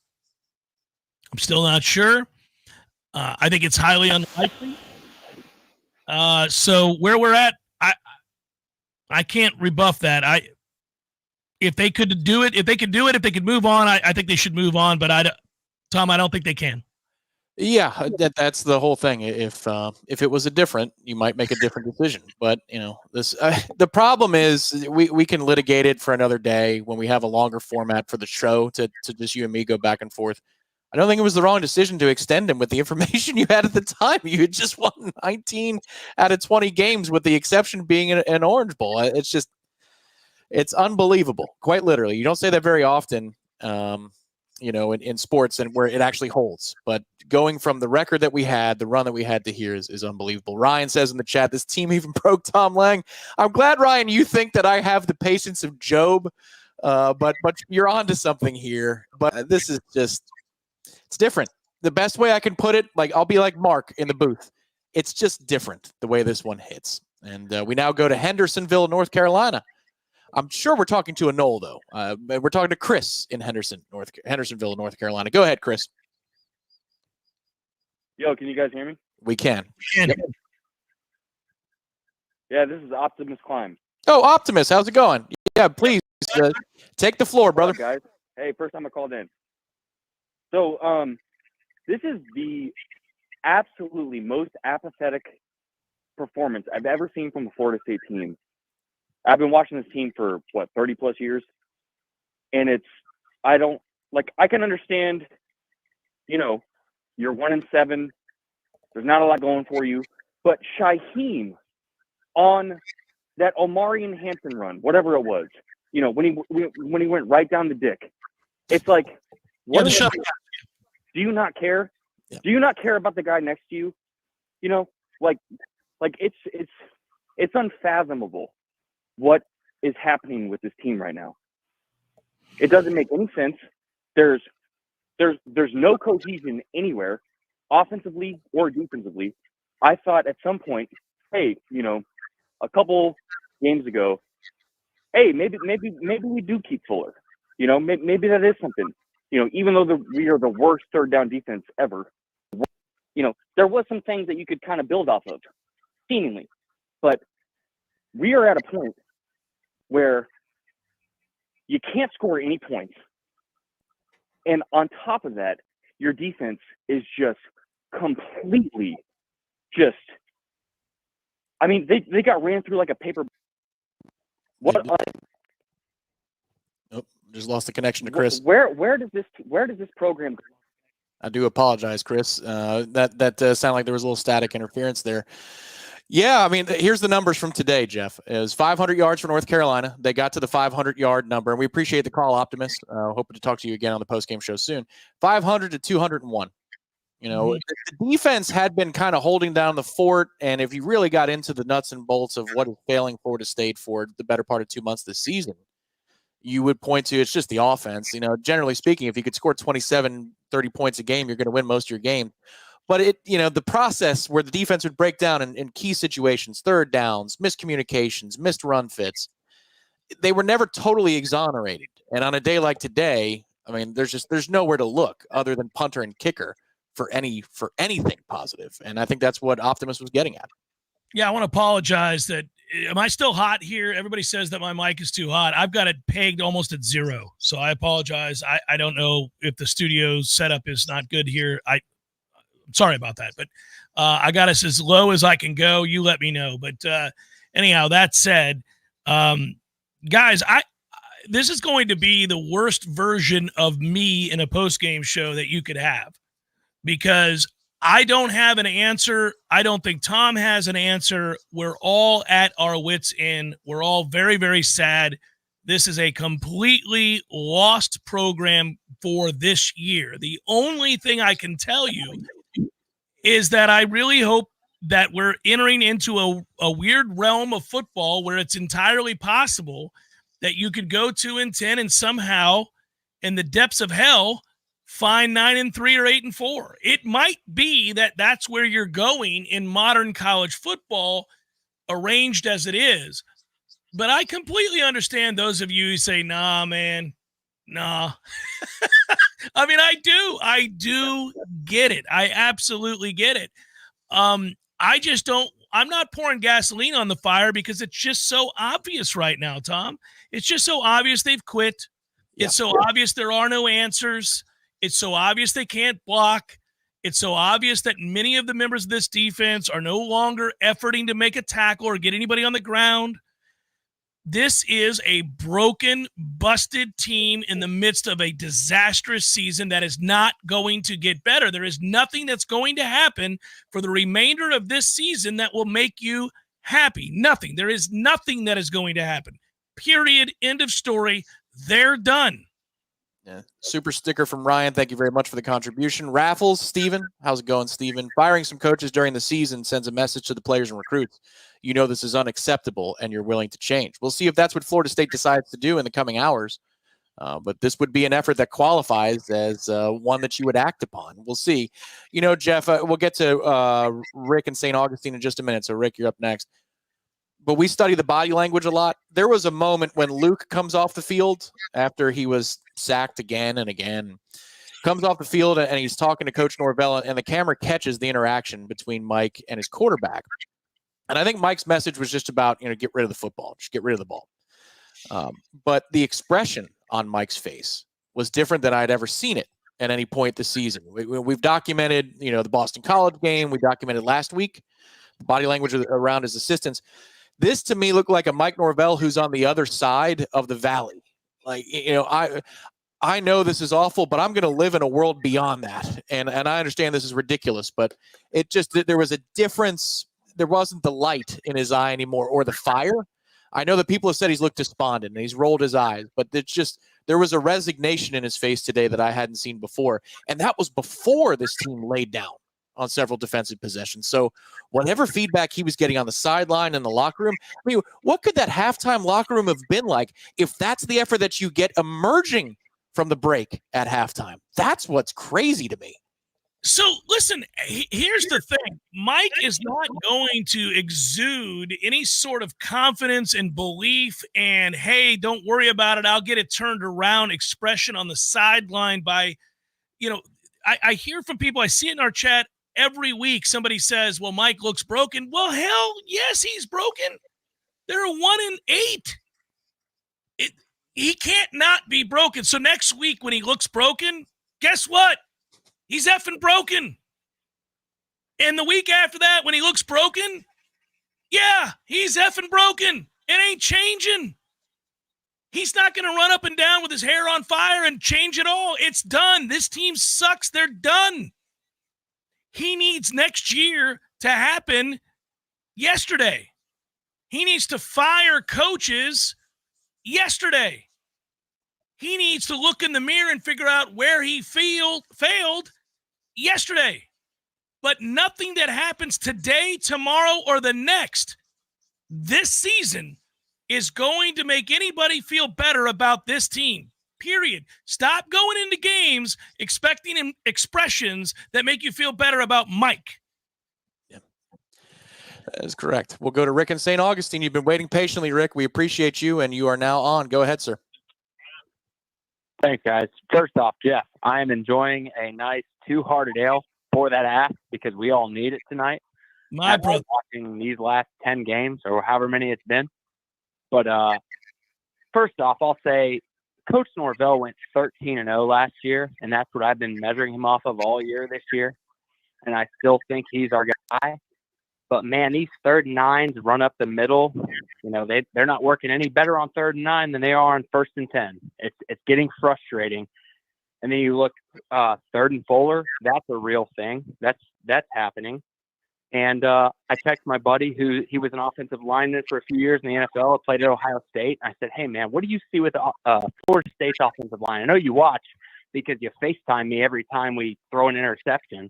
I'm still not sure. I think it's highly unlikely. So where we're at, I can't rebuff that. If they could do it, if they could move on, I think they should move on. But Tom, I don't think they can. Yeah, that's the whole thing. If it was a different, you might make a different decision. But this the problem is we can litigate it for another day when we have a longer format for the show to just you and me go back and forth. I don't think it was the wrong decision to extend him with the information you had at the time. You had just won 19 out of 20 games, with the exception being an Orange Bowl. It's unbelievable, quite literally. You don't say that very often, in sports and where it actually holds. But going from the record that we had, the run that we had to here is unbelievable. Ryan says in the chat, this team even broke Tom Lang. I'm glad, Ryan, you think that I have the patience of Job, but you're on to something here. But this is just, it's different. The best way I can put it, like I'll be like Mark in the booth. It's just different the way this one hits. And we now go to Hendersonville, North Carolina. I'm sure we're talking to a Nole, though. We're talking to Chris in Hendersonville, North Carolina. Go ahead, Chris. Yo, can you guys hear me? We can. Yeah, this is Optimus Climb. Oh, Optimus, how's it going? Yeah, please take the floor, brother. What's up, guys? Hey, first time I called in. So, this is the absolutely most apathetic performance I've ever seen from the Florida State team. I've been watching this team for 30 plus years. And I can understand, you're 1-7. There's not a lot going for you, but Shaheem on that Omarion Hampton run, whatever it was, when he went right down the dick, it's like, what do you not care? Yeah. Do you not care about the guy next to you? It's unfathomable what is happening with this team right now. It doesn't make any sense. There's no cohesion anywhere, offensively or defensively. I thought at some point, hey, a couple games ago, hey, maybe we do keep Fuller. Maybe that is something. Even though we are the worst third down defense ever, there was some things that you could kind of build off of, seemingly. But we are at a point where you can't score any points. And on top of that, your defense is just completely they got ran through like a paper. Just lost the connection to Chris. Where does this program go? I do apologize, Chris. That sounded like there was a little static interference there. Yeah, I mean, here's the numbers from today, Jeff. It was 500 yards for North Carolina. They got to the 500-yard number, and we appreciate the call, Optimus. Hoping to talk to you again on the postgame show soon. 500 to 201. The defense had been kind of holding down the fort, and if you really got into the nuts and bolts of what is failing Florida State for the better part of 2 months this season, you would point to it's just the offense. Generally speaking, if you could score 27, 30 points a game, you're going to win most of your game. But the process where the defense would break down in key situations, third downs, miscommunications, missed run fits, they were never totally exonerated. And on a day like today, I mean, there's nowhere to look other than punter and kicker for anything positive. And I think that's what Optimus was getting at. Yeah, I want to apologize that am I still hot here? Everybody says that my mic is too hot. I've got it pegged almost at 0. So I apologize. I don't know if the studio setup is not good here. I'm sorry about that, but I got us as low as I can go. You let me know. But anyhow, that said, guys, this is going to be the worst version of me in a post-game show that you could have, because I don't have an answer. I don't think Tom has an answer. We're all at our wits' end. We're all very, very sad. This is a completely lost program for this year. The only thing I can tell you is that I really hope that we're entering into a weird realm of football where it's entirely possible that you could go 2-10 and somehow in the depths of hell find 9-3 or 8-4. It might be that that's where you're going in modern college football, arranged as it is. But I completely understand those of you who say, nah, man, nah. I mean, I do get it. I absolutely get it. I'm not pouring gasoline on the fire because it's just so obvious right now, Tom. It's just so obvious they've quit. It's so obvious there are no answers. It's so obvious they can't block. It's so obvious that many of the members of this defense are no longer efforting to make a tackle or get anybody on the ground. This is a broken, busted team in the midst of a disastrous season that is not going to get better. There is nothing that's going to happen for the remainder of this season that will make you happy. Nothing. There is nothing that is going to happen. Period. End of story. They're done. Yeah. Super sticker from Ryan. Thank you very much for the contribution. Raffles, Steven. How's it going, Steven? Firing some coaches during the season sends a message to the players and recruits. You know this is unacceptable and you're willing to change. We'll see if that's what Florida State decides to do in the coming hours. But this would be an effort that qualifies as one that you would act upon. We'll see. You know, Jeff, we'll get to Rick and St. Augustine in just a minute. So, Rick, you're up next. But we study the body language a lot. There was a moment when Luke comes off the field after he was sacked again and again. Comes off the field and he's talking to Coach Norvell, and the camera catches the interaction between Mike and his quarterback. And I think Mike's message was just about, get rid of the football. Just get rid of the ball. But the expression on Mike's face was different than I'd ever seen it at any point this season. We've documented, the Boston College game. We documented last week the body language around his assistants. This, to me, looked like a Mike Norvell who's on the other side of the valley. Like, I know this is awful, but I'm going to live in a world beyond that. And I understand this is ridiculous, but it just, there was a difference. There wasn't the light in his eye anymore or the fire. I know that people have said he's looked despondent and he's rolled his eyes, but there was a resignation in his face today that I hadn't seen before. And that was before this team laid down on several defensive possessions. So whatever feedback he was getting on the sideline and the locker room, I mean, what could that halftime locker room have been like if that's the effort that you get emerging from the break at halftime? That's what's crazy to me. So listen, here's the thing. Mike is not going to exude any sort of confidence and belief and, hey, don't worry about it, I'll get it turned around expression on the sideline by, I hear from people, I see it in our chat every week. Somebody says, well, Mike looks broken. Well, hell, yes, he's broken. They're 1-8. He can't not be broken. So next week when he looks broken, guess what? He's effing broken. And the week after that, when he looks broken, yeah, he's effing broken. It ain't changing. He's not going to run up and down with his hair on fire and change it all. It's done. This team sucks. They're done. He needs next year to happen yesterday. He needs to fire coaches yesterday. He needs to look in the mirror and figure out where he failed yesterday. But nothing that happens today, tomorrow, or the next this season is going to make anybody feel better about this team. Period. Stop going into games expecting expressions that make you feel better about Mike. Yeah, that is correct. We'll go to Rick in St. Augustine. You've been waiting patiently, Rick. We appreciate you, and you are now on. Go ahead, sir. Thanks, guys. First off, Jeff, I am enjoying a nice two-hearted ale. Pour that ass because we all need it tonight. My brother. Watching these last 10 games or however many it's been. But first off, I'll say Coach Norvell went 13-0 last year, and that's what I've been measuring him off of all year this year. And I still think he's our guy. But, man, these 3rd and 9s run up the middle. They're not working any better on 3rd and 9 than they are on 1st and 10. It's getting frustrating. And then you look 3rd and Fuller. That's a real thing. That's happening. And I texted my buddy he was an offensive lineman for a few years in the NFL, played at Ohio State. I said, hey, man, what do you see with Florida State's offensive line? I know you watch because you FaceTime me every time we throw an interception.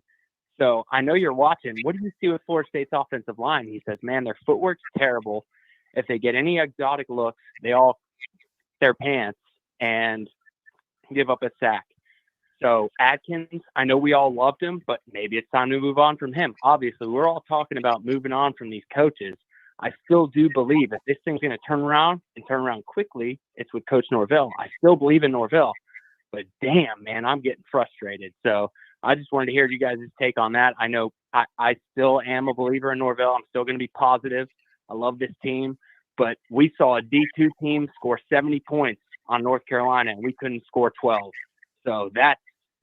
So I know you're watching. What do you see with Florida State's offensive line? He says, man, their footwork's terrible. If they get any exotic looks, they all their pants and give up a sack. So Adkins, I know we all loved him, but maybe it's time to move on from him. Obviously, we're all talking about moving on from these coaches. I still do believe if this thing's going to turn around and turn around quickly, it's with Coach Norvell. I still believe in Norvell, but damn, man, I'm getting frustrated. So I just wanted to hear you guys' take on that. I know I still am a believer in Norvell. I'm still going to be positive. I love this team, but we saw a D2 team score 70 points on North Carolina, and we couldn't score 12. So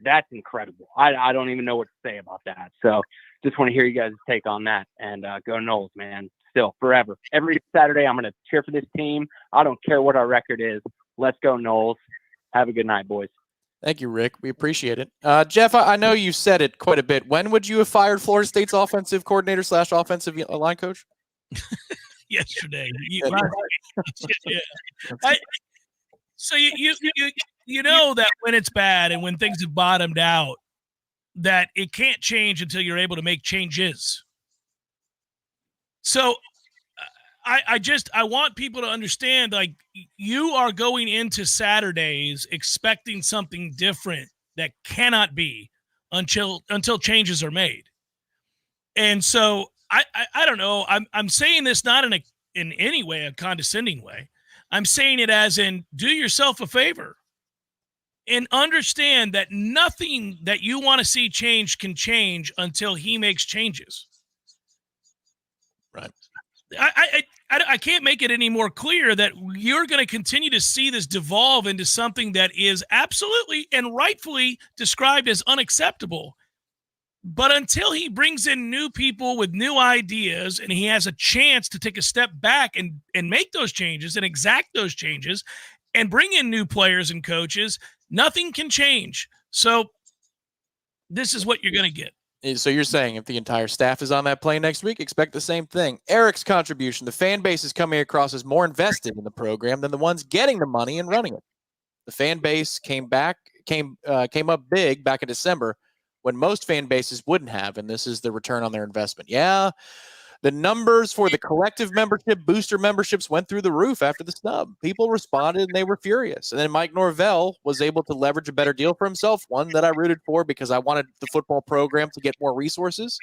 that's incredible. I don't even know what to say about that. So just want to hear you guys' take on that. And go Noles, man. Still, forever. Every Saturday, I'm going to cheer for this team. I don't care what our record is. Let's go Noles. Have a good night, boys. Thank you, Rick. We appreciate it. Jeff, I know you said it quite a bit. When would you have fired Florida State's offensive coordinator / offensive line coach? Yesterday. Yeah. So you know that when it's bad and when things have bottomed out, that it can't change until you're able to make changes. So I want people to understand, like, you are going into Saturdays expecting something different that cannot be until changes are made. And so I don't know. I'm saying this not in any way a condescending way. I'm saying it as in, do yourself a favor and understand that nothing that you want to see change can change until he makes changes. Right. I can't make it any more clear that you're going to continue to see this devolve into something that is absolutely and rightfully described as unacceptable. But until he brings in new people with new ideas and he has a chance to take a step back and make those changes and exact those changes and bring in new players and coaches, nothing can change. So this is what you're going to get. So you're saying if the entire staff is on that plane next week, expect the same thing. Eric's contribution: the fan base is coming across as more invested in the program than the ones getting the money and running it. The fan base came up big back in December when most fan bases wouldn't have, and this is the return on their investment. Yeah, the numbers for the collective membership, booster memberships went through the roof after the snub. People responded, and they were furious. And then Mike Norvell was able to leverage a better deal for himself, one that I rooted for because I wanted the football program to get more resources.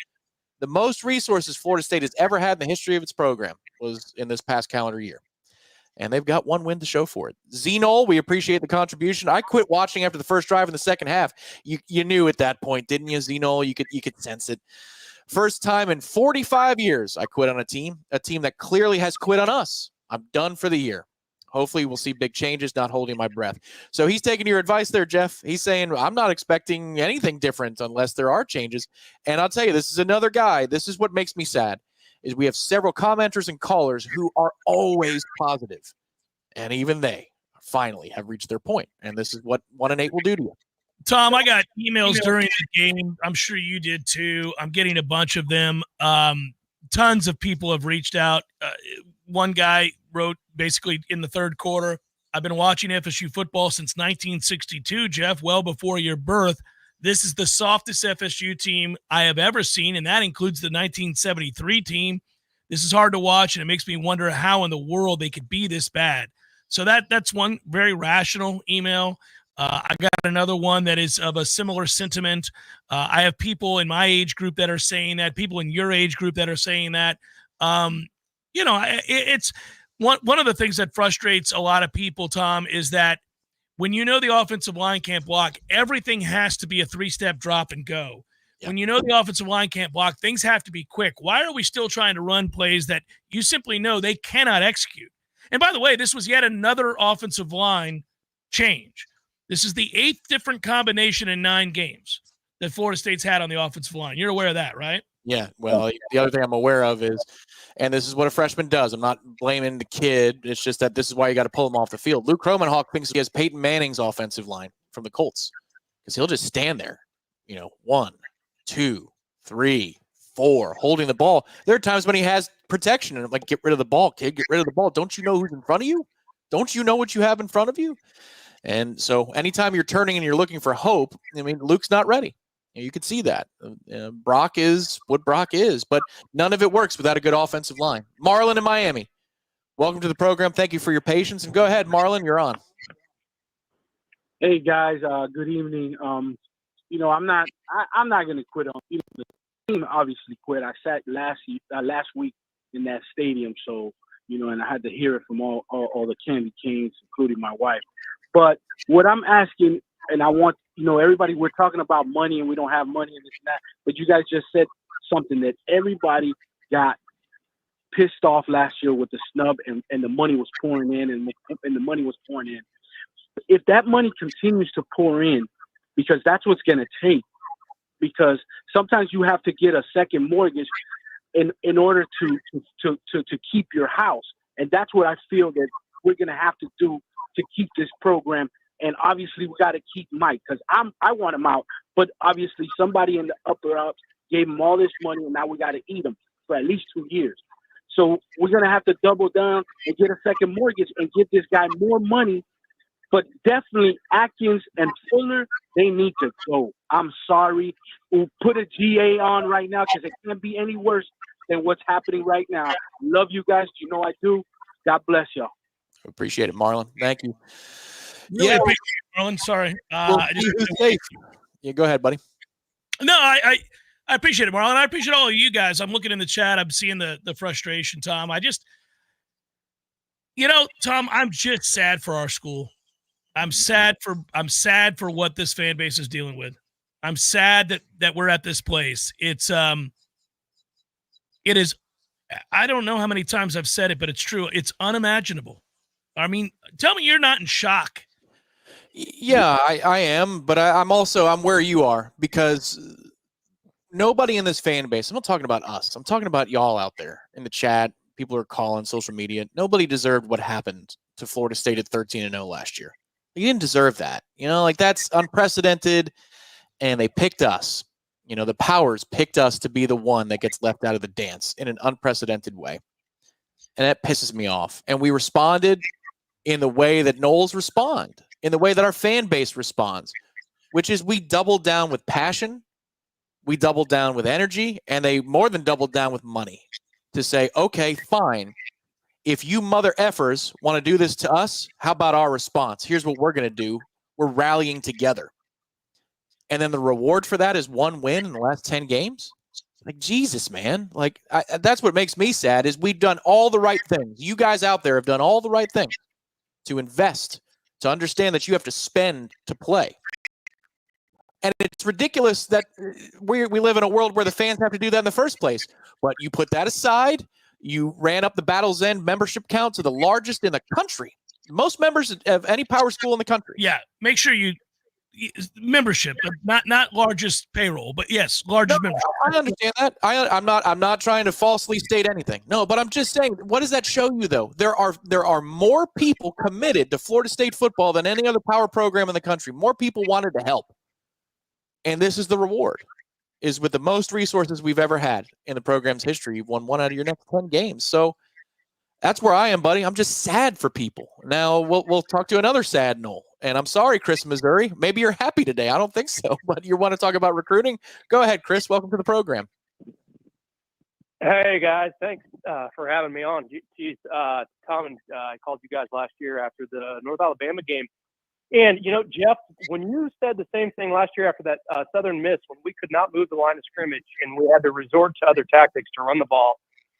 The most resources Florida State has ever had in the history of its program was in this past calendar year. And they've got one win to show for it. Zenol, we appreciate the contribution. I quit watching after the first drive in the second half. You knew at that point, didn't you, Zenol? You could sense it. First time in 45 years I quit on a team that clearly has quit on us. I'm done for the year. Hopefully we'll see big changes, not holding my breath. So he's taking your advice there, Jeff. He's saying, I'm not expecting anything different unless there are changes. And I'll tell you, this is another guy. This is what makes me sad, is we have several commenters and callers who are always positive. And even they finally have reached their point. And this is what 1-8 will do to you. Tom, I got emails during the game. I'm sure you did too. I'm getting a bunch of them. Tons of people have reached out. One guy wrote basically in the third quarter, I've been watching FSU football since 1962, Jeff, well before your birth. This is the softest FSU team I have ever seen, and that includes the 1973 team. This is hard to watch, and it makes me wonder how in the world they could be this bad. So that's one very rational email. I got another one that is of a similar sentiment. I have people in my age group that are saying that, people in your age group that are saying that. It's one of the things that frustrates a lot of people, Tom, is that when you know the offensive line can't block, everything has to be a three-step drop and go. Yep. When you know the offensive line can't block, things have to be quick. Why are we still trying to run plays that you simply know they cannot execute? And by the way, this was yet another offensive line change. This is the 8th different combination in 9 games that Florida State's had on the offensive line. You're aware of that, right? Yeah. Well, the other thing I'm aware of is, and this is what a freshman does. I'm not blaming the kid. It's just that this is why you got to pull him off the field. Luke Kromenhoek thinks he has Peyton Manning's offensive line from the Colts because he'll just stand there, 1, 2, 3, 4, holding the ball. There are times when he has protection, and I'm like, get rid of the ball, kid. Get rid of the ball. Don't you know who's in front of you? Don't you know what you have in front of you? And so anytime you're turning and you're looking for hope, Luke's not ready. You can see that. Brock is what Brock is, but none of it works without a good offensive line. Marlon in Miami, welcome to the program. Thank you for your patience. And go ahead, Marlon, you're on. Hey, guys. Good evening. I'm not going to quit on the team. Obviously, quit. I sat last week in that stadium, so and I had to hear it from all the candy canes, including my wife. But what I'm asking, and I want, everybody, we're talking about money and we don't have money and this and that, but you guys just said something that everybody got pissed off last year with the snub and the money was pouring in and the money was pouring in. If that money continues to pour in, because that's what's going to take. Because sometimes you have to get a second mortgage in order to keep your house. And that's what I feel that we're going to have to do to keep this program. And obviously we got to keep Mike, because I want him out. But obviously somebody in the upper ups gave him all this money, and now we got to eat him for at least 2 years. So we're going to have to double down and get a second mortgage and give this guy more money. But definitely Atkins and Fuller, they need to go. I'm sorry. We'll put a GA on right now because it can't be any worse than what's happening right now. Love you guys. You know I do. God bless y'all. Appreciate it, Marlon. Thank you. Really Yeah. appreciate it, Marlon. Sorry. Well, I just, yeah, go ahead, buddy. no, I appreciate it, Marlon. I appreciate all of you guys. I'm looking in the chat. I'm seeing the frustration, Tom. Tom, I'm just sad for our school. I'm sad for what this fan base is dealing with. I'm sad that we're at this place. It is, I don't know how many times I've said it, but it's true. It's unimaginable. I mean, tell me you're not in shock. Yeah, I am, but I'm where you are, because nobody in this fan base, I'm not talking about us, I'm talking about y'all out there in the chat, people who are calling, social media, nobody deserved what happened to Florida State at 13-0 last year. You didn't deserve that. That's unprecedented, and they picked us. The powers picked us to be the one that gets left out of the dance in an unprecedented way. And that pisses me off. And we responded in the way that Noles respond, in the way that our fan base responds, which is we doubled down with passion, we doubled down with energy, and they more than doubled down with money to say, okay, fine. If you mother effers want to do this to us, how about our response? Here's what we're going to do. We're rallying together. And then the reward for that is one win in the last 10 games. Like, Jesus, man. Like, that's what makes me sad, is we've done all the right things. You guys out there have done all the right things to invest, to understand that you have to spend to play. And it's ridiculous that we live in a world where the fans have to do that in the first place. But you put that aside. You ran up the Battle's End membership count to the largest in the country. Most members of any power school in the country. Yeah, make sure membership, not largest payroll, but yes, largest membership. I understand that. I'm not trying to falsely state anything. No, but I'm just saying, what does that show you, though? There are more people committed to Florida State football than any other power program in the country. More people wanted to help. And this is the reward. Is with the most resources we've ever had in the program's history. You've won 1 out of your next 10 games. So that's where I am, buddy. I'm just sad for people. Now we'll talk to another sad Nole. And I'm sorry, Chris, Missouri. Maybe you're happy today. I don't think so. But you want to talk about recruiting? Go ahead, Chris. Welcome to the program. Hey, guys. Thanks for having me on. Geez, Tom and I called you guys last year after the North Alabama game. And, Jeff, when you said the same thing last year after that Southern Miss, when we could not move the line of scrimmage and we had to resort to other tactics to run the ball,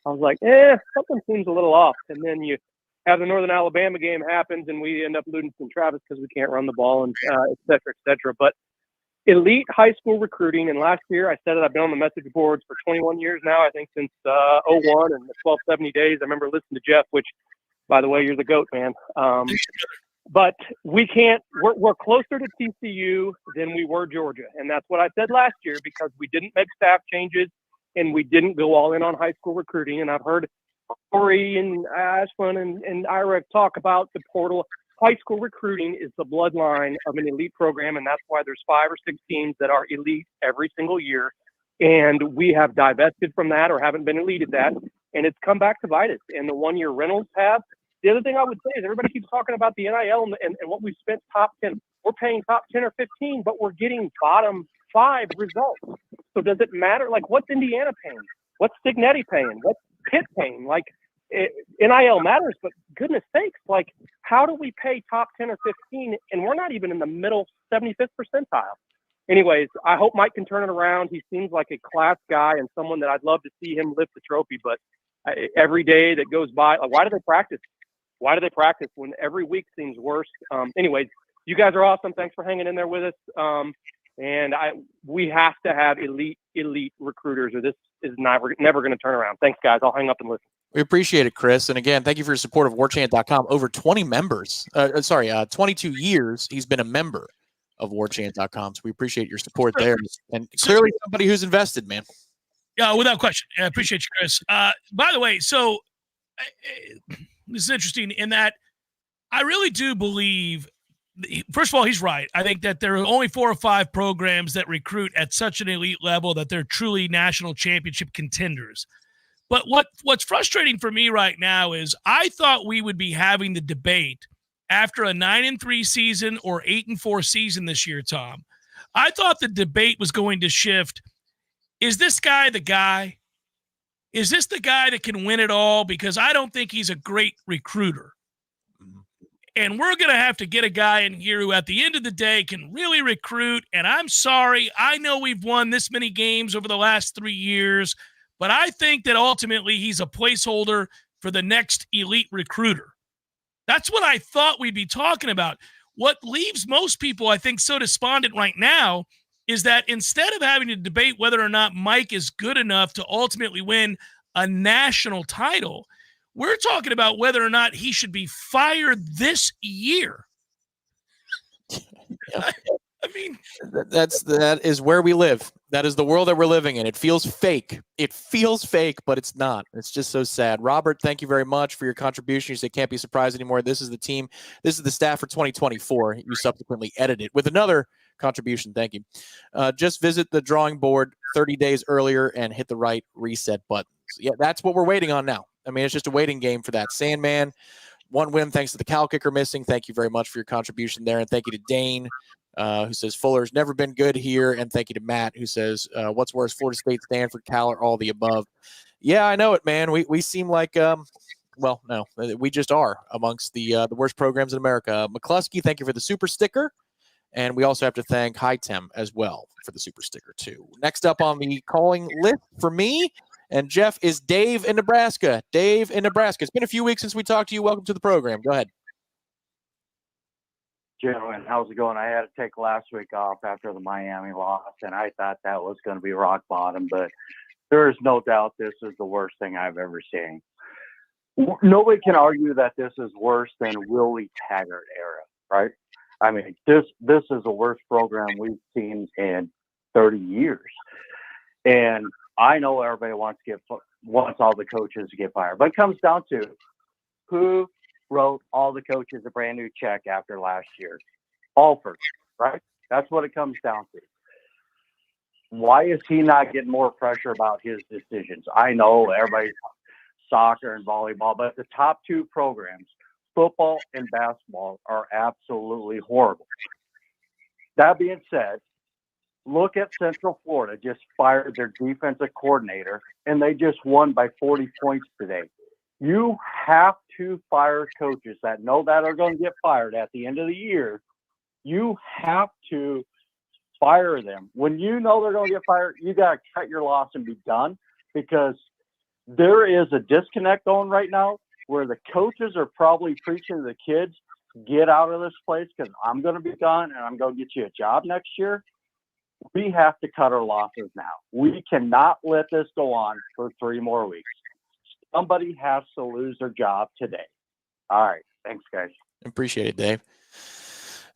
I was like, something seems a little off. And then you have the Northern Alabama game happens and we end up losing some Travis because we can't run the ball, and et cetera, et cetera. But elite high school recruiting, and last year I said it, I've been on the message boards for 21 years now, I think since 01 and the 1270 days. I remember listening to Jeff, which, by the way, you're the GOAT, man. But we can't, we're closer to TCU than we were Georgia. And that's what I said last year, because we didn't make staff changes and we didn't go all in on high school recruiting. And I've heard Corey and Ashland and Ira talk about the portal. High school recruiting is the bloodline of an elite program. And that's why there's 5 or 6 teams that are elite every single year. And we have divested from that or haven't been elite at that. And it's come back to bite us. And the 1-year rentals have. The other thing I would say is everybody keeps talking about the NIL and what we spent top 10. We're paying top 10 or 15, but we're getting bottom 5 results. So does it matter? Like, what's Indiana paying? What's Signetti paying? What's Pitt paying? Like, NIL matters, but goodness sakes, like, how do we pay top 10 or 15 and we're not even in the middle 75th percentile? Anyways, I hope Mike can turn it around. He seems like a class guy and someone that I'd love to see him lift the trophy, but every day that goes by, like, why do they practice? Why do they practice when every week seems worse? Anyways, you guys are awesome. Thanks for hanging in there with us. And we have to have elite recruiters, or this is never going to turn around. Thanks, guys. I'll hang up and listen. We appreciate it, Chris. And again, thank you for your support of Warchant.com. Over 20 members. 22 years he's been a member. of warchant.com. So we appreciate your support there. And clearly somebody who's invested, man. Yeah, without question. I appreciate you, Chris. By the way, so this is interesting in that I really do believe, first of all, he's right. I think that there are only 4 or 5 programs that recruit at such an elite level that they're truly national championship contenders. But what's frustrating for me right now is I thought we would be having the debate after a 9-3 season or 8-4 season this year, Tom. I thought the debate was going to shift. Is this guy the guy? Is this the guy that can win it all? Because I don't think he's a great recruiter. And we're going to have to get a guy in here who at the end of the day can really recruit. And I'm sorry, I know we've won this many games over the last 3 years, but I think that ultimately he's a placeholder for the next elite recruiter. That's what I thought we'd be talking about. What leaves most people, I think, so despondent right now is that instead of having to debate whether or not Mike is good enough to ultimately win a national title, we're talking about whether or not he should be fired this year. I mean, that is where we live. That is the world that we're living in. It feels fake. It feels fake, but it's not. It's just so sad. Robert, thank you very much for your contribution. You said can't be surprised anymore. This is the team. This is the staff for 2024. You subsequently edited with another contribution. Thank you. Just visit the drawing board 30 days earlier and hit the right reset buttons. Yeah, that's what we're waiting on now. I mean, it's just a waiting game for that. Sandman, 1 win thanks to the cow kicker missing. Thank you very much for your contribution there. And thank you to Dane, who says Fuller's never been good here. And thank you to Matt, who says, what's worse, Florida State, Stanford, Cal, or all the above? Yeah, I know it, man. We seem like, well, no, we just are amongst the worst programs in America. McCluskey, thank you for the super sticker. And we also have to thank Hightem as well for the super sticker, too. Next up on the calling list for me and Jeff is Dave in Nebraska. Dave in Nebraska. It's been a few weeks since we talked to you. Welcome to the program. Go ahead. Gentlemen, how's it going? I had to take last week off after the Miami loss, and I thought that was going to be rock bottom, but there is no doubt this is the worst thing I've ever seen. Nobody can argue that this is worse than Willie Taggart era, right? I mean, this is the worst program we've seen in 30 years. And I know everybody wants all the coaches to get fired, but it comes down to who wrote all the coaches a brand new check after last year. Alford, right? That's what it comes down to. Why is he not getting more pressure about his decisions? I know everybody's soccer and volleyball, but the top 2 programs, football and basketball, are absolutely horrible. That being said, look at Central Florida, just fired their defensive coordinator, and they just won by 40 points today. You have to fire coaches that know that are going to get fired at the end of the year. You have to fire them. When you know they're going to get fired, you got to cut your loss and be done, because there is a disconnect going right now where the coaches are probably preaching to the kids, get out of this place because I'm going to be gone and I'm going to get you a job next year. We have to cut our losses now. We cannot let this go on for 3 more weeks. Somebody has to lose their job today. All right. Thanks, guys. Appreciate it, Dave.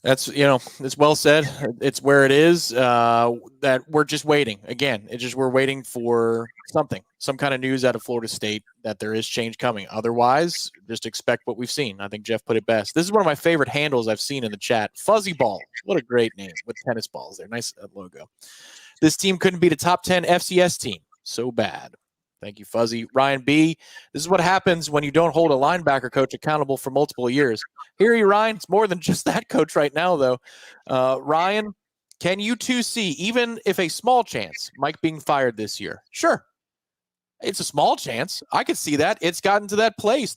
That's, it's well said. It's where it is, that we're just waiting. Again, we're waiting for something, some kind of news out of Florida State that there is change coming. Otherwise, just expect what we've seen. I think Jeff put it best. This is one of my favorite handles I've seen in the chat. Fuzzy Ball. What a great name with tennis balls there. Nice logo. This team couldn't beat a top 10 FCS team. So bad. Thank you, Fuzzy. Ryan B., this is what happens when you don't hold a linebacker coach accountable for multiple years. Hear you, Ryan. It's more than just that coach right now, though. Ryan, can you two see, even if a small chance, Mike being fired this year? Sure. It's a small chance. I could see that. It's gotten to that place.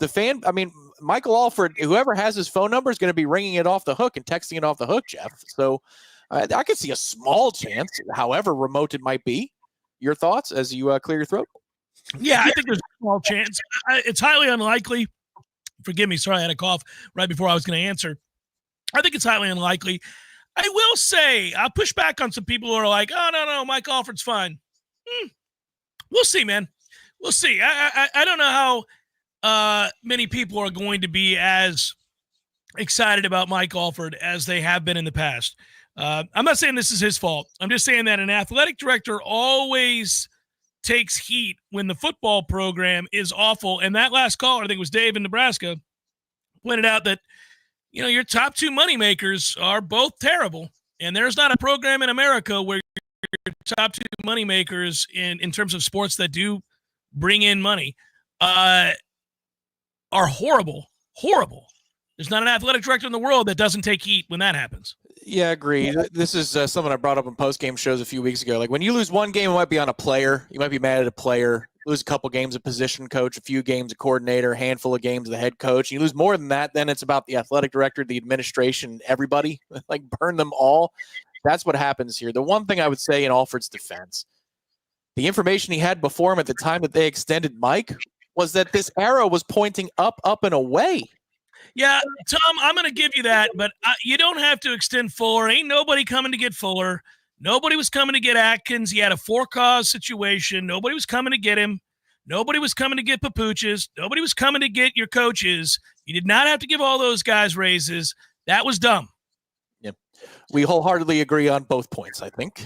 Michael Alford, whoever has his phone number is going to be ringing it off the hook and texting it off the hook, Jeff. So I could see a small chance, however remote it might be. Your thoughts as you clear your throat? Yeah, I think there's a small chance. It's highly unlikely. Forgive me. Sorry, I had a cough right before I was going to answer. I think it's highly unlikely. I will say, I'll push back on some people who are like, oh, no, Mike Alford's fine. We'll see, man. We'll see. I don't know how many people are going to be as excited about Mike Alford as they have been in the past. I'm not saying this is his fault. I'm just saying that an athletic director always takes heat when the football program is awful. And that last caller, I think it was Dave in Nebraska, pointed out that, your top two moneymakers are both terrible. And there's not a program in America where your top two moneymakers in terms of sports that do bring in money are horrible. There's not an athletic director in the world that doesn't take heat when that happens. Yeah, I agree. This is something I brought up in post-game shows a few weeks ago. Like when you lose one game, it might be on a player. You might be mad at a player. Lose a couple games, a position coach, a few games, a coordinator, a handful of games, the head coach. You lose more than that, then it's about the athletic director, the administration, everybody. Like burn them all. That's what happens here. The one thing I would say in Alford's defense, the information he had before him at the time that they extended Mike was that this arrow was pointing up, and away. Yeah, Tom, I'm going to give you that, but you don't have to extend Fuller. Ain't nobody coming to get Fuller. Nobody was coming to get Atkins. He had a for-cause situation. Nobody was coming to get him. Nobody was coming to get Papuchas. Nobody was coming to get your coaches. You did not have to give all those guys raises. That was dumb. Yep. We wholeheartedly agree on both points, I think.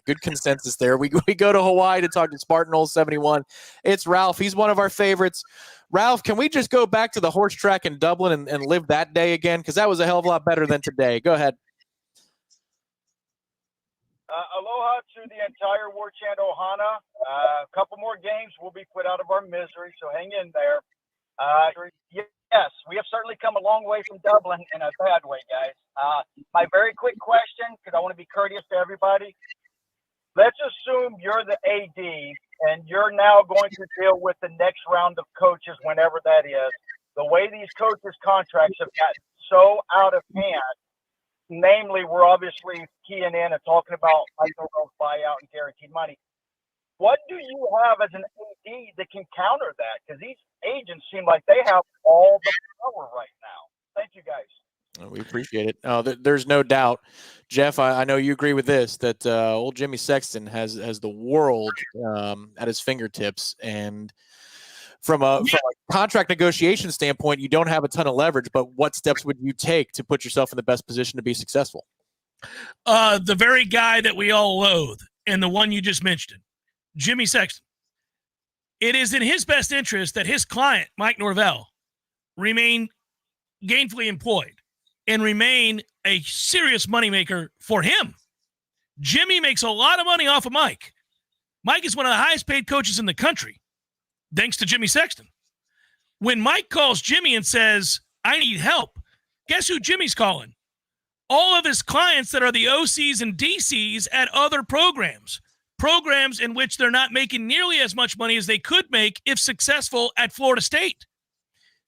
Good consensus there. We go to Hawaii to talk to Spartan Noles 71. It's Ralph. He's one of our favorites. Ralph, can we just go back to the horse track in Dublin and live that day again? Because that was a hell of a lot better than today. Go ahead. Aloha to the entire Warchant Ohana. A couple more games, we'll be put out of our misery, so hang in there. Yes, we have certainly come a long way from Dublin in a bad way, guys. My very quick question, because I want to be courteous to everybody. Let's assume you're the AD, and you're now going to deal with the next round of coaches, whenever that is. The way these coaches' contracts have gotten so out of hand, namely, we're obviously keying in and talking about Norvell's buyout and guaranteed money. What do you have as an AD that can counter that? Because these agents seem like they have all the power right now. Thank you, guys. We appreciate it. There's no doubt. Jeff, I know you agree with this, that old Jimmy Sexton has the world at his fingertips. And from a contract negotiation standpoint, you don't have a ton of leverage, but what steps would you take to put yourself in the best position to be successful? The very guy that we all loathe, and the one you just mentioned, Jimmy Sexton. It is in his best interest that his client, Mike Norvell, remain gainfully employed and remain a serious moneymaker for him. Jimmy makes a lot of money off of Mike. Mike is one of the highest paid coaches in the country, thanks to Jimmy Sexton. When Mike calls Jimmy and says, I need help, guess who Jimmy's calling? All of his clients that are the OCs and DCs at other programs in which they're not making nearly as much money as they could make if successful at Florida State.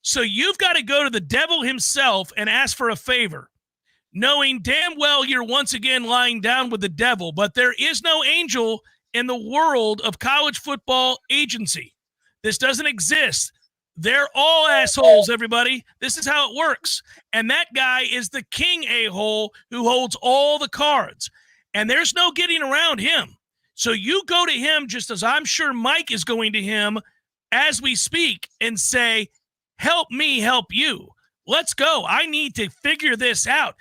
So you've got to go to the devil himself and ask for a favor, knowing damn well you're once again lying down with the devil, but there is no angel in the world of college football agency. This doesn't exist. They're all assholes, everybody. This is how it works. And that guy is the king a-hole who holds all the cards. And there's no getting around him. So you go to him just as I'm sure Mike is going to him as we speak and say, help me help you. Let's go. I need to figure this out.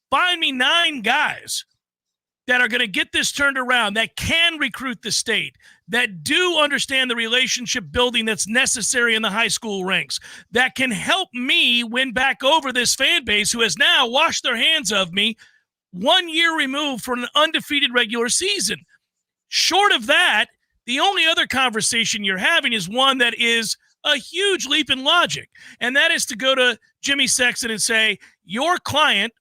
Find me 9 guys that are going to get this turned around, that can recruit the state, that do understand the relationship building that's necessary in the high school ranks, that can help me win back over this fan base who has now washed their hands of me 1 year removed from an undefeated regular season. Short of that, the only other conversation you're having is one that is a huge leap in logic, and that is to go to Jimmy Sexton and say, your client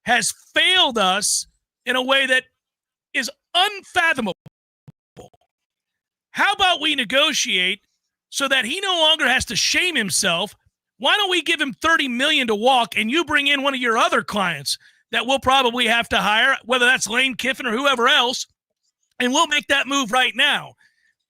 has failed us in a way that is unfathomable. How about we negotiate so that he no longer has to shame himself? Why don't we give him $30 million to walk, and you bring in one of your other clients that we'll probably have to hire, whether that's Lane Kiffin or whoever else, and we'll make that move right now.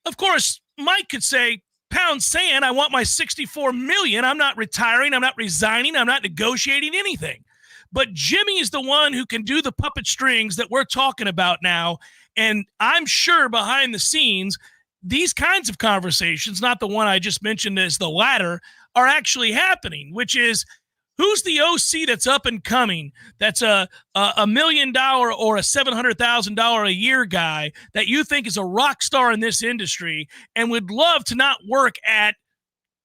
Of course, Mike could say, pound sand, I want my $64 million. I'm not retiring. I'm not resigning. I'm not negotiating anything. But Jimmy is the one who can do the puppet strings that we're talking about now. And I'm sure behind the scenes, these kinds of conversations, not the one I just mentioned as the latter, are actually happening, which is Who's the OC that's up and coming, that's a $1 million or a $700,000 a year guy that you think is a rock star in this industry and would love to not work at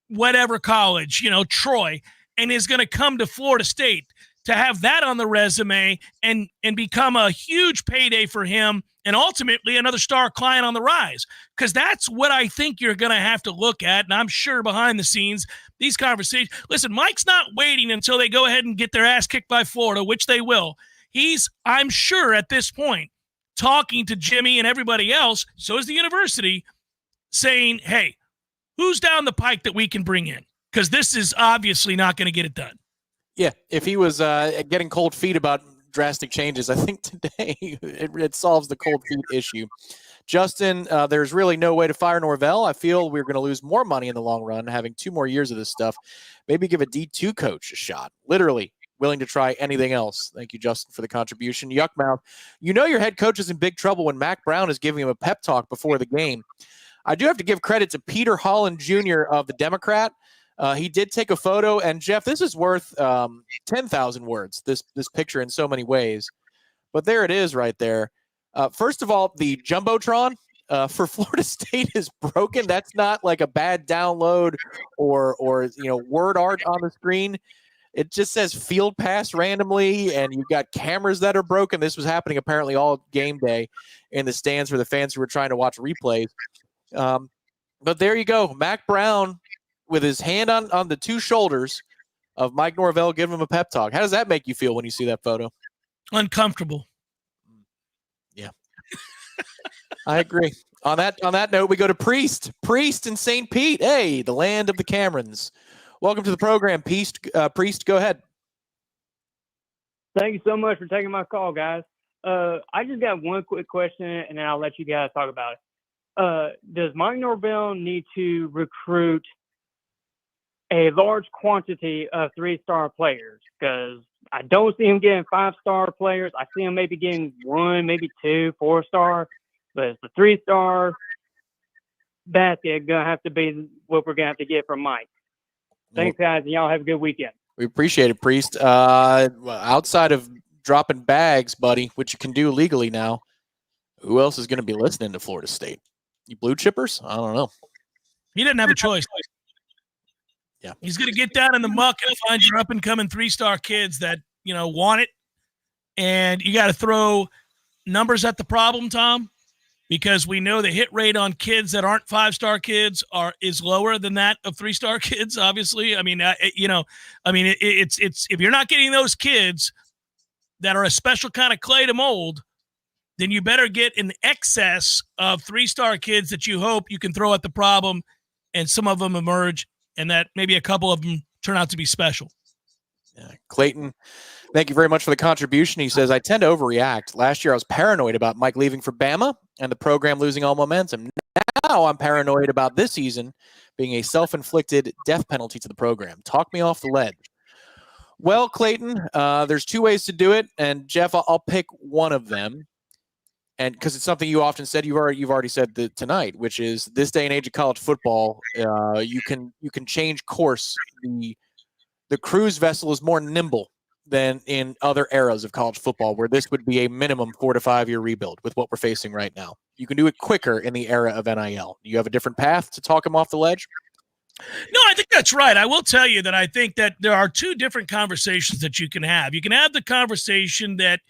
whatever college, Troy, and is going to come to Florida State to have that on the resume and become a huge payday for him and ultimately another star client on the rise? Because that's what I think you're going to have to look at, and I'm sure behind the scenes, these conversations. Listen, Mike's not waiting until they go ahead and get their ass kicked by Florida, which they will. He's, I'm sure at this point, talking to Jimmy and everybody else, so is the university, saying, hey, who's down the pike that we can bring in? Because this is obviously not going to get it done. Yeah, if he was getting cold feet about drastic changes, I think today it solves the cold feet issue. Justin, there's really no way to fire Norvell. I feel we're going to lose more money in the long run having 2 more years of this stuff. Maybe give a D2 coach a shot. Literally willing to try anything else. Thank you, Justin, for the contribution. Yuckmouth, your head coach is in big trouble when Mac Brown is giving him a pep talk before the game. I do have to give credit to Peter Holland Jr. of the Democrat. He did take a photo, and Jeff, this is worth 10,000 words, this picture in so many ways. But there it is right there. First of all, the Jumbotron for Florida State is broken. That's not like a bad download or word art on the screen. It just says field pass randomly, and you've got cameras that are broken. This was happening apparently all game day in the stands for the fans who were trying to watch replays. But there you go. Mac Brown with his hand on the 2 shoulders of Mike Norvell giving him a pep talk. How does that make you feel when you see that photo? Uncomfortable. Yeah. I agree. On that note, we go to Priest in St. Pete. Hey, the land of the Camerons. Welcome to the program, Priest. Go ahead. Thank you so much for taking my call, guys. I just got one quick question, and then I'll let you guys talk about it. Does Mike Norvell need to recruit a large quantity of 3-star players? Because I don't see him getting 5-star players. I see him maybe getting 1, maybe 2, 4-star. But it's the 3-star basket going to have to be what we're going to have to get from Mike. Thanks, guys, and y'all have a good weekend. We appreciate it, Priest. Outside of dropping bags, buddy, which you can do legally now, who else is going to be listening to Florida State? You blue chippers? I don't know. He didn't have a choice. Yeah. He's going to get down in the muck and find your up-and-coming 3-star kids that, want it. And you got to throw numbers at the problem, Tom, because we know the hit rate on kids that aren't 5-star kids is lower than that of 3-star kids, obviously. I mean, it's if you're not getting those kids that are a special kind of clay to mold, then you better get in excess of 3-star kids that you hope you can throw at the problem, and some of them emerge, and that maybe a couple of them turn out to be special. Yeah. Clayton, thank you very much for the contribution. He says, I tend to overreact. Last year I was paranoid about Mike leaving for Bama and the program losing all momentum. Now I'm paranoid about this season being a self-inflicted death penalty to the program. Talk me off the ledge. Well, Clayton, there's 2 ways to do it, and Jeff, I'll pick one of them. And because it's something you often said, you've already said tonight, which is this day and age of college football, you can change course. The cruise vessel is more nimble than in other eras of college football, where this would be a minimum 4 to 5 year rebuild with what we're facing right now. You can do it quicker in the era of NIL. You have a different path to talk him off the ledge? No, I think that's right. I will tell you that I think that there are 2 different conversations that you can have. You can have the conversation that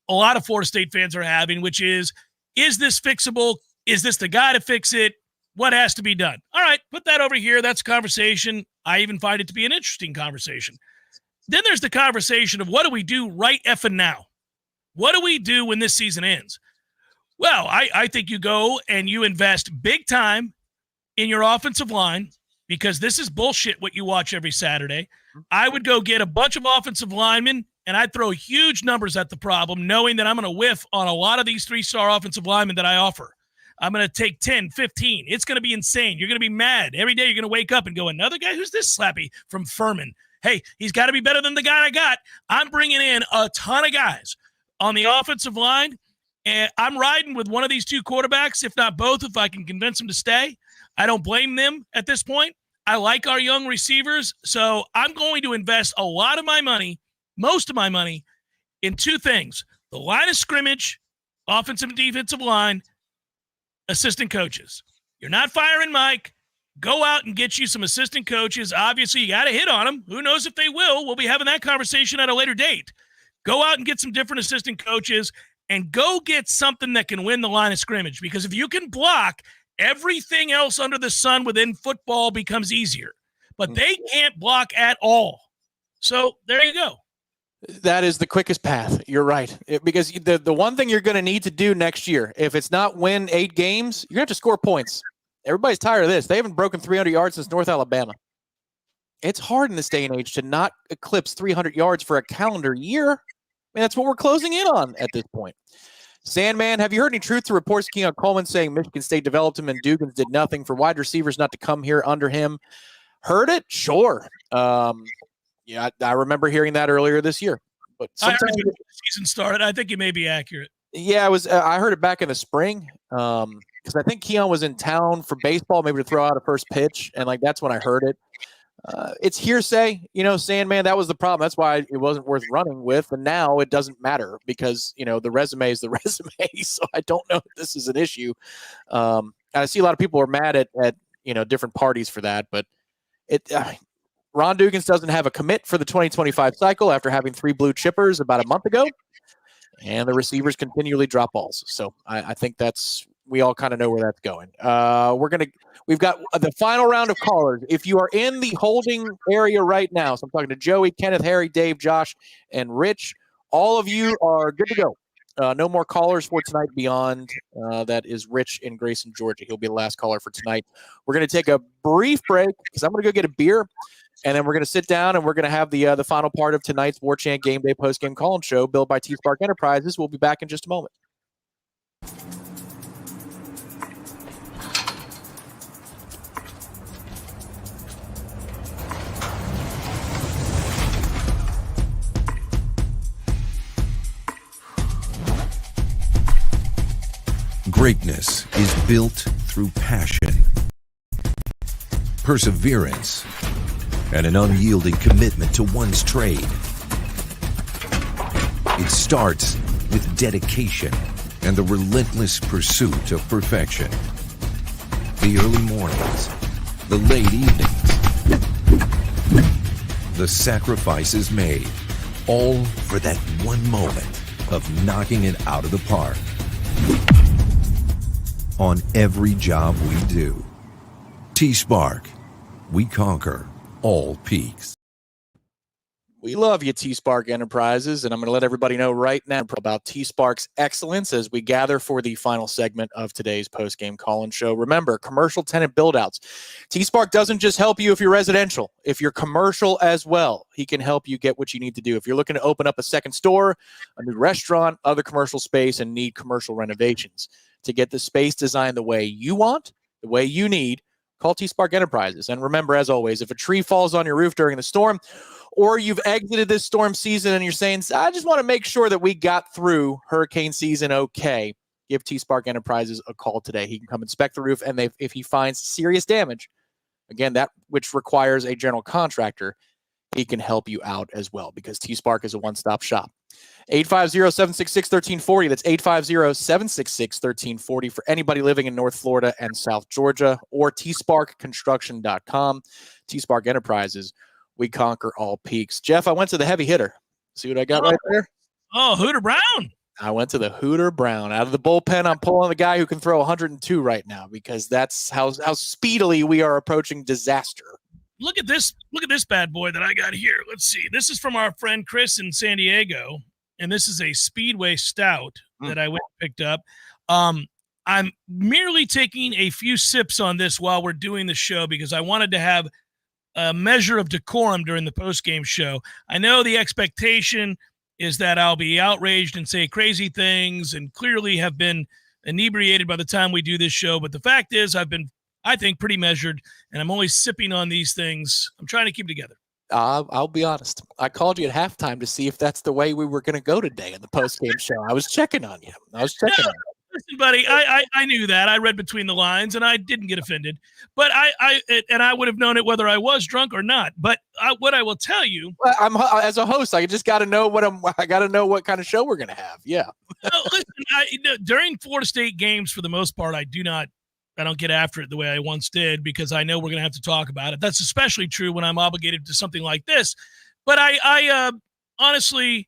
a lot of Florida State fans are having, which is this fixable? Is this the guy to fix it? What has to be done? All right, put that over here. That's a conversation. I even find it to be an interesting conversation. Then there's the conversation of what do we do right effing now? What do we do when this season ends? Well, I think you go and you invest big time in your offensive line, because this is bullshit what you watch every Saturday. I would go get a bunch of offensive linemen, and I'd throw huge numbers at the problem, knowing that I'm going to whiff on a lot of these 3-star offensive linemen that I offer. I'm going to take 10, 15. It's going to be insane. You're going to be mad. Every day you're going to wake up and go, another guy? Who's this slappy from Furman? Hey, he's got to be better than the guy I got. I'm bringing in a ton of guys on the offensive line, and I'm riding with one of these 2 quarterbacks, if not both, if I can convince them to stay. I don't blame them at this point. I like our young receivers, so I'm going to invest a lot of my money, most of my money, in two things: the line of scrimmage, offensive and defensive line, assistant coaches. You're not firing Mike. Go out and get you some assistant coaches. Obviously, you got to hit on them. Who knows if they will? We'll be having that conversation at a later date. Go out and get some different assistant coaches and go get something that can win the line of scrimmage. Because if you can block, everything else under the sun within football becomes easier. But they can't block at all. So there you go. That is the quickest path. You're right. Because the one thing you're going to need to do next year, if it's not win 8 games, you're going to have to score points. Everybody's tired of this. They haven't broken 300 yards since North Alabama. It's hard in this day and age to not eclipse 300 yards for a calendar year. I mean, that's what we're closing in on at this point. Sandman, have you heard any truth to reports Keon Coleman saying Michigan State developed him and Dugans did nothing for wide receivers not to come here under him? Heard it? Sure. Yeah, I remember hearing that earlier this year. But sometimes when the season started, I think it may be accurate. Yeah, it was. I heard it back in the spring because I think Keon was in town for baseball, maybe to throw out a first pitch, and that's when I heard it. It's hearsay, Sandman. That was the problem. That's why it wasn't worth running with, and now it doesn't matter because the resume is the resume. So I don't know if this is an issue. I see a lot of people are mad at different parties for that, but Ron Dugans doesn't have a commit for the 2025 cycle after having 3 blue chippers about a month ago, and the receivers continually drop balls. So I think we all kind of know where that's going. We've got the final round of callers. If you are in the holding area right now, so I'm talking to Joey, Kenneth, Harry, Dave, Josh, and Rich, all of you are good to go. No more callers for tonight beyond that is Rich in Grayson, Georgia. He'll be the last caller for tonight. We're going to take a brief break because I'm going to go get a beer, and then we're going to sit down and we're going to have the final part of tonight's Warchant Gameday Postgame call-in show built by T-Spark Enterprises. We'll be back in just a moment. Greatness is built through passion, perseverance, and an unyielding commitment to one's trade. It starts with dedication and the relentless pursuit of perfection. The early mornings, the late evenings, the sacrifices made, all for that one moment of knocking it out of the park. On every job we do, T-Spark, we conquer all peaks. We love you, T-Spark Enterprises, and I'm going to let everybody know right now about T-Spark's excellence as we gather for the final segment of today's post-game call-in show. Remember, commercial tenant build-outs. T-Spark doesn't just help you if you're residential. If you're commercial as well, he can help you get what you need to do. If you're looking to open up a second store, a new restaurant, other commercial space, and need commercial renovations, to get the space designed the way you want, the way you need, call T-Spark Enterprises. And remember, as always, if a tree falls on your roof during the storm, or you've exited this storm season and you're saying, I just want to make sure that we got through hurricane season okay, give T-Spark Enterprises a call today. He can come inspect the roof, and if he finds serious damage, again, that which requires a general contractor, he can help you out as well because T-Spark is a one-stop shop. 850-766-1340. That's 850-766-1340 for anybody living in North Florida and South Georgia, or tsparkconstruction.com. T-Spark Enterprises, we conquer all peaks. Jeff, I went to the heavy hitter. See what I got right there? Oh, Hooter Brown. I went to the Hooter Brown. Out of the bullpen, I'm pulling the guy who can throw 102 right now because that's how speedily we are approaching disaster. Look at this bad boy that I got here. Let's see. This is from our friend Chris in San Diego, and this is a Speedway Stout that I went and picked up. I'm merely taking a few sips on this while we're doing the show because I wanted to have a measure of decorum during the post-game show. I know the expectation is that I'll be outraged and say crazy things and clearly have been inebriated by the time we do this show, but the fact is I've been, I think, pretty measured, and I'm only sipping on these things. I'm trying to keep it together. I'll be honest. I called you at halftime to see if that's the way we were going to go today in the post-game show. I was checking on you. Listen, buddy, I knew that. I read between the lines, and I didn't get offended. But I would have known it whether I was drunk or not. But what I will tell you, Well, as a host, I just got to know I got to know what kind of show we're going to have. Yeah. listen, during Florida State games, for the most part, I don't get after it the way I once did because I know we're going to have to talk about it. That's especially true when I'm obligated to something like this. But I honestly,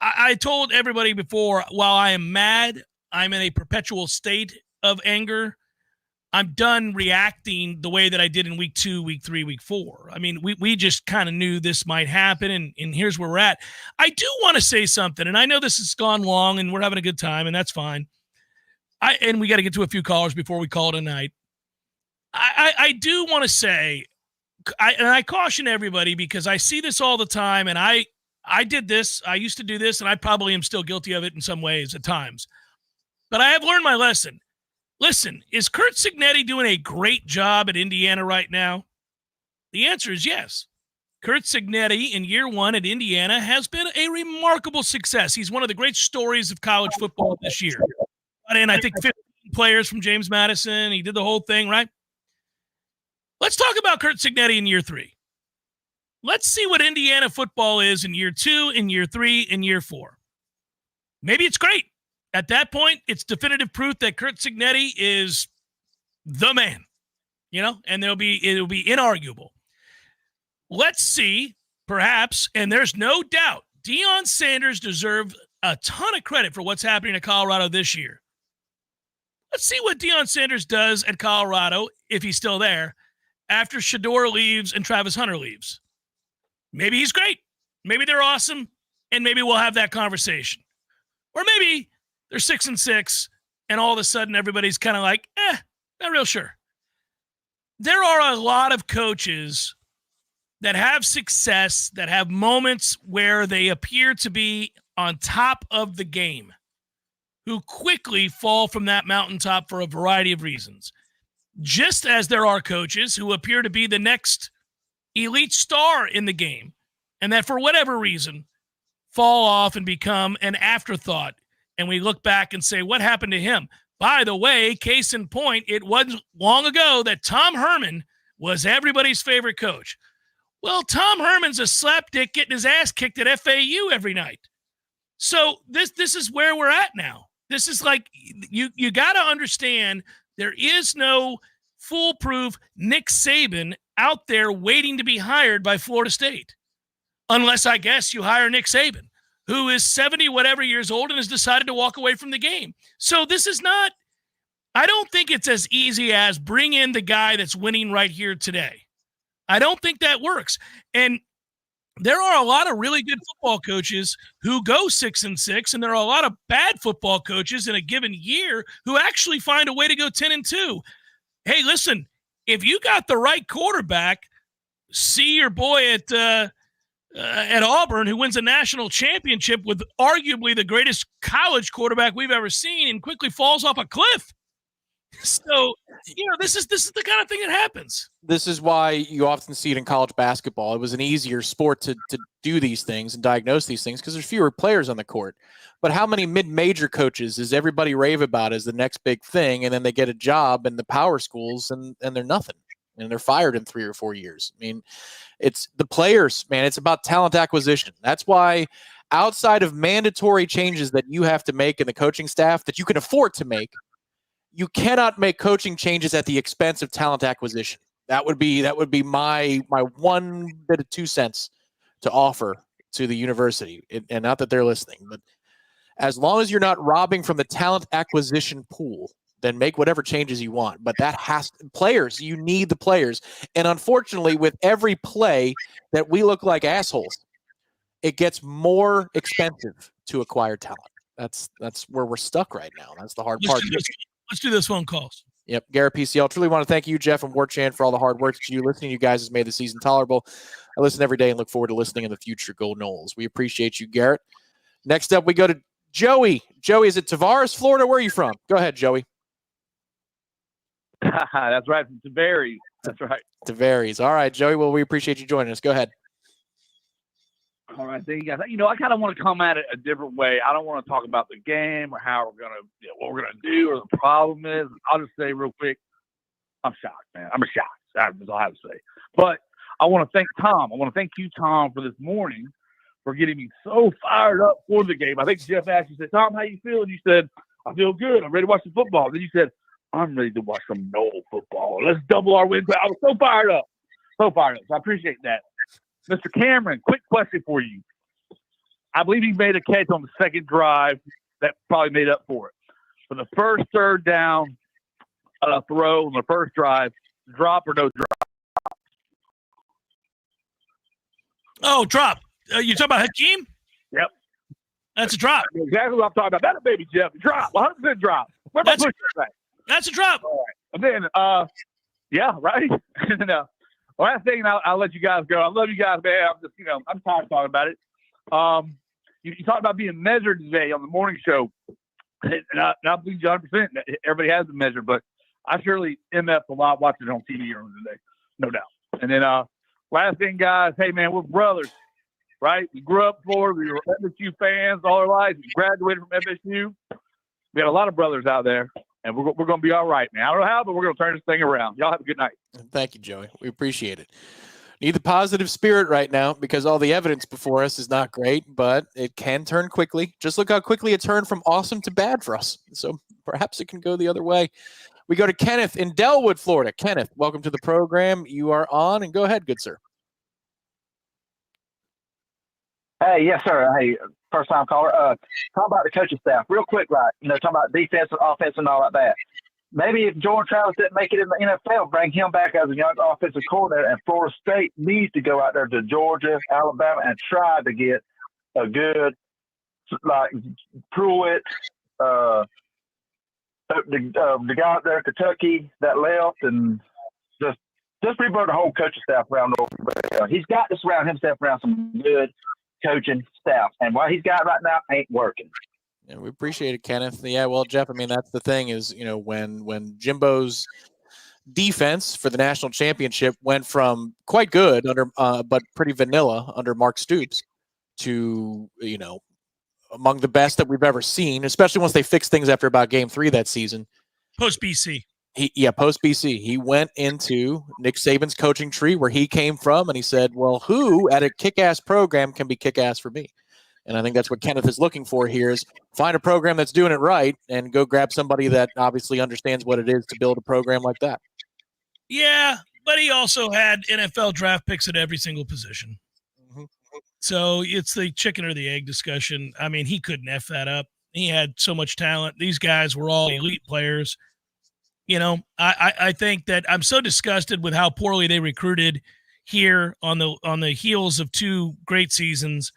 I told everybody before, while I am mad, I'm in a perpetual state of anger. I'm done reacting the way that I did in week 2, week 3, week 4. I mean, we just kind of knew this might happen, and here's where we're at. I do want to say something, and I know this has gone long, and we're having a good time, and that's fine. And we got to get to a few callers before we call it a night. I do want to say, and I caution everybody because I see this all the time, and I did this. I used to do this, and I probably am still guilty of it in some ways at times. But I have learned my lesson. Listen, is Curt Cignetti doing a great job at Indiana right now? The answer is yes. Curt Cignetti in year 1 at Indiana has been a remarkable success. He's one of the great stories of college football this year. And I think 15 players from James Madison. He did the whole thing, right? Let's talk about Curt Cignetti in year 3. Let's see what Indiana football is in year 2, in year 3, in year 4. Maybe it's great. At that point, it's definitive proof that Curt Cignetti is the man, and it'll be inarguable. Let's see, perhaps, and there's no doubt, Deion Sanders deserves a ton of credit for what's happening at Colorado this year. Let's see what Deion Sanders does at Colorado, if he's still there, after Shador leaves and Travis Hunter leaves. Maybe he's great. Maybe they're awesome, and maybe we'll have that conversation. Or maybe they're 6-6, and all of a sudden everybody's kind of like, not real sure. There are a lot of coaches that have success, that have moments where they appear to be on top of the game, who quickly fall from that mountaintop for a variety of reasons. Just as there are coaches who appear to be the next elite star in the game, and that for whatever reason fall off and become an afterthought. And we look back and say, what happened to him? By the way, case in point, it wasn't long ago that Tom Herman was everybody's favorite coach. Well, Tom Herman's a slapdick getting his ass kicked at FAU every night. So this is where we're at now. This is like, you got to understand there is no foolproof Nick Saban out there waiting to be hired by Florida State. Unless, I guess, you hire Nick Saban, who is 70 whatever years old and has decided to walk away from the game. So this is not, I don't think it's as easy as bring in the guy that's winning right here today. I don't think that works. And there are a lot of really good football coaches who go 6-6, and there are a lot of bad football coaches in a given year who actually find a way to go 10-2. Hey, listen, if you got the right quarterback, see your boy at Auburn, who wins a national championship with arguably the greatest college quarterback we've ever seen, and quickly falls off a cliff. So, this is the kind of thing that happens. This is why you often see it in college basketball. It was an easier sport to do these things and diagnose these things because there's fewer players on the court. But how many mid-major coaches does everybody rave about as the next big thing, and then they get a job in the power schools and they're nothing, and they're fired in 3 or 4 years? I mean, it's the players, man. It's about talent acquisition. That's why outside of mandatory changes that you have to make in the coaching staff that you can afford to make, you cannot make coaching changes at the expense of talent acquisition. That would be my one bit of 2 cents to offer to the university. And not that they're listening, but as long as you're not robbing from the talent acquisition pool, then make whatever changes you want. But that players, you need the players. And unfortunately, with every play that we look like assholes, it gets more expensive to acquire talent. That's where we're stuck right now. That's the hard part. Let's do those phone calls. Yep. Garrett PCL. Truly want to thank you, Jeff and Warchant, for all the hard work that you listening. You guys has made the season tolerable. I listen every day and look forward to listening in the future. Go Noles. We appreciate you, Garrett. Next up, we go to Joey. Joey, is it Tavares, Florida? Where are you from? Go ahead, Joey. That's right. From Tavares. That's right. Tavares. All right, Joey. Well, we appreciate you joining us. Go ahead. All right, thank you guys. I kind of want to come at it a different way. I don't want to talk about the game or how we're gonna, what we're gonna do, or the problem is. I'll just say real quick, I'm shocked, man. I'm shocked. That's all I have to say. But I want to thank Tom. I want to thank you, Tom, for this morning, for getting me so fired up for the game. I think Jeff asked you, said, Tom, how you feel? And you said, I feel good. I'm ready to watch the football. Then you said, I'm ready to watch some Noles football. Let's double our win. I was so fired up. So fired up. So I appreciate that. Mr. Cameron, quick question for you. I believe he made a catch on the second drive that probably made up for it. For the first third down throw on the first drive, drop or no drop? Oh, drop. You talking about Hakeem? Yep. That's a drop. That's exactly what I'm talking about. That's a baby, Jeff. Drop. 100% drop. Where am I pushing back? That's a drop. All right. And then, yeah, right? And then, last thing, and I'll let you guys go. I love you guys, man. I'm just, I'm tired of talking about it. You talked about being measured today on the morning show. And I believe you 100%. Everybody has been measured, but I surely MF a lot watching it on TV earlier today. No doubt. And then, last thing, guys, hey, man, we're brothers, right? We grew up Florida. We were FSU fans all our lives. We graduated from FSU. We had a lot of brothers out there. And we're going to be all right, man. I don't know how, but we're going to turn this thing around. Y'all have a good night. Thank you, Joey. We appreciate it. Need the positive spirit right now because all the evidence before us is not great, but it can turn quickly. Just look how quickly it turned from awesome to bad for us. So perhaps it can go the other way. We go to Kenneth in Delwood, Florida. Kenneth, welcome to the program. You are on, and go ahead, good sir. Hey, yes, sir. Hey, first-time caller. Talk about the coaching staff real quick, right? Talking about defense and offense and all like that. Maybe if Jordan Travis didn't make it in the NFL, bring him back as a young offensive coordinator, and Florida State needs to go out there to Georgia, Alabama, and try to get a good, like, Pruitt, the guy out there in Kentucky that left, and just rebuild the whole coaching staff around over. He's got to surround himself around some good coaching staff, and what he's got right now ain't working. Yeah, we appreciate it, Kenneth. Yeah, well, Jeff, I mean, that's the thing is, when Jimbo's defense for the national championship went from quite good under, but pretty vanilla under Mark Stoops to, among the best that we've ever seen, especially once they fixed things after about game 3 that season. Post BC. Post BC. He went into Nick Saban's coaching tree where he came from, and he said, well, who at a kick-ass program can be kick-ass for me? And I think that's what Kenneth is looking for here is find a program that's doing it right and go grab somebody that obviously understands what it is to build a program like that. Yeah, but he also had NFL draft picks at every single position. Mm-hmm. So it's the chicken or the egg discussion. I mean, he couldn't F that up. He had so much talent. These guys were all elite players. I think that I'm so disgusted with how poorly they recruited here on the heels of 2 great seasons.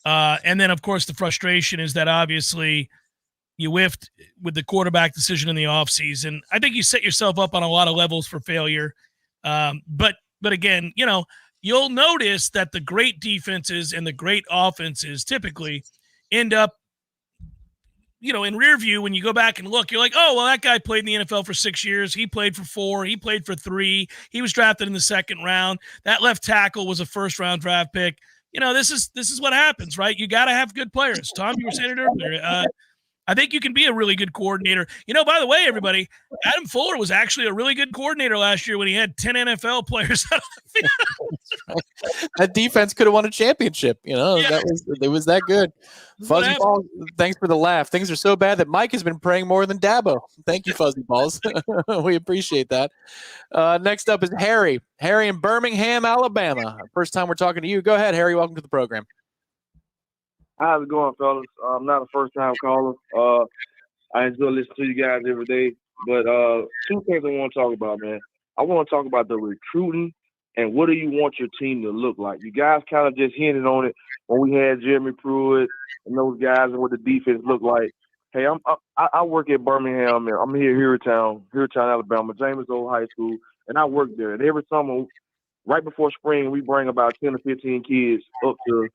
And then, of course, the frustration is that obviously you whiffed with the quarterback decision in the offseason. I think you set yourself up on a lot of levels for failure. But again, you'll notice that the great defenses and the great offenses typically end up, in rear view, when you go back and look, you're like, oh, well, that guy played in the NFL for 6 years. He played for 4. He played for 3. He was drafted in the 2nd round. That left tackle was a 1st-round draft pick. This is what happens, right? You got to have good players. Tom, you were saying it earlier. I think you can be a really good coordinator. By the way, everybody, Adam Fuller was actually a really good coordinator last year when he had 10 NFL players out of the field. That defense could have won a championship. It was that good. Fuzzy Balls, thanks for the laugh. Things are so bad that Mike has been praying more than Dabo. Thank you, Fuzzy Balls. We appreciate that. Next up is Harry. Harry in Birmingham, Alabama. First time we're talking to you. Go ahead, Harry. Welcome to the program. How's it going, fellas? I'm not a first-time caller. I enjoy listening to you guys every day. But 2 things I want to talk about, man. I want to talk about the recruiting and what do you want your team to look like. You guys kind of just hinted on it when we had Jeremy Pruitt and those guys and what the defense looked like. Hey, I work at Birmingham, and I'm here in Town, Alabama, James Old High School, and I work there. And every summer, right before spring, we bring about 10 or 15 kids up to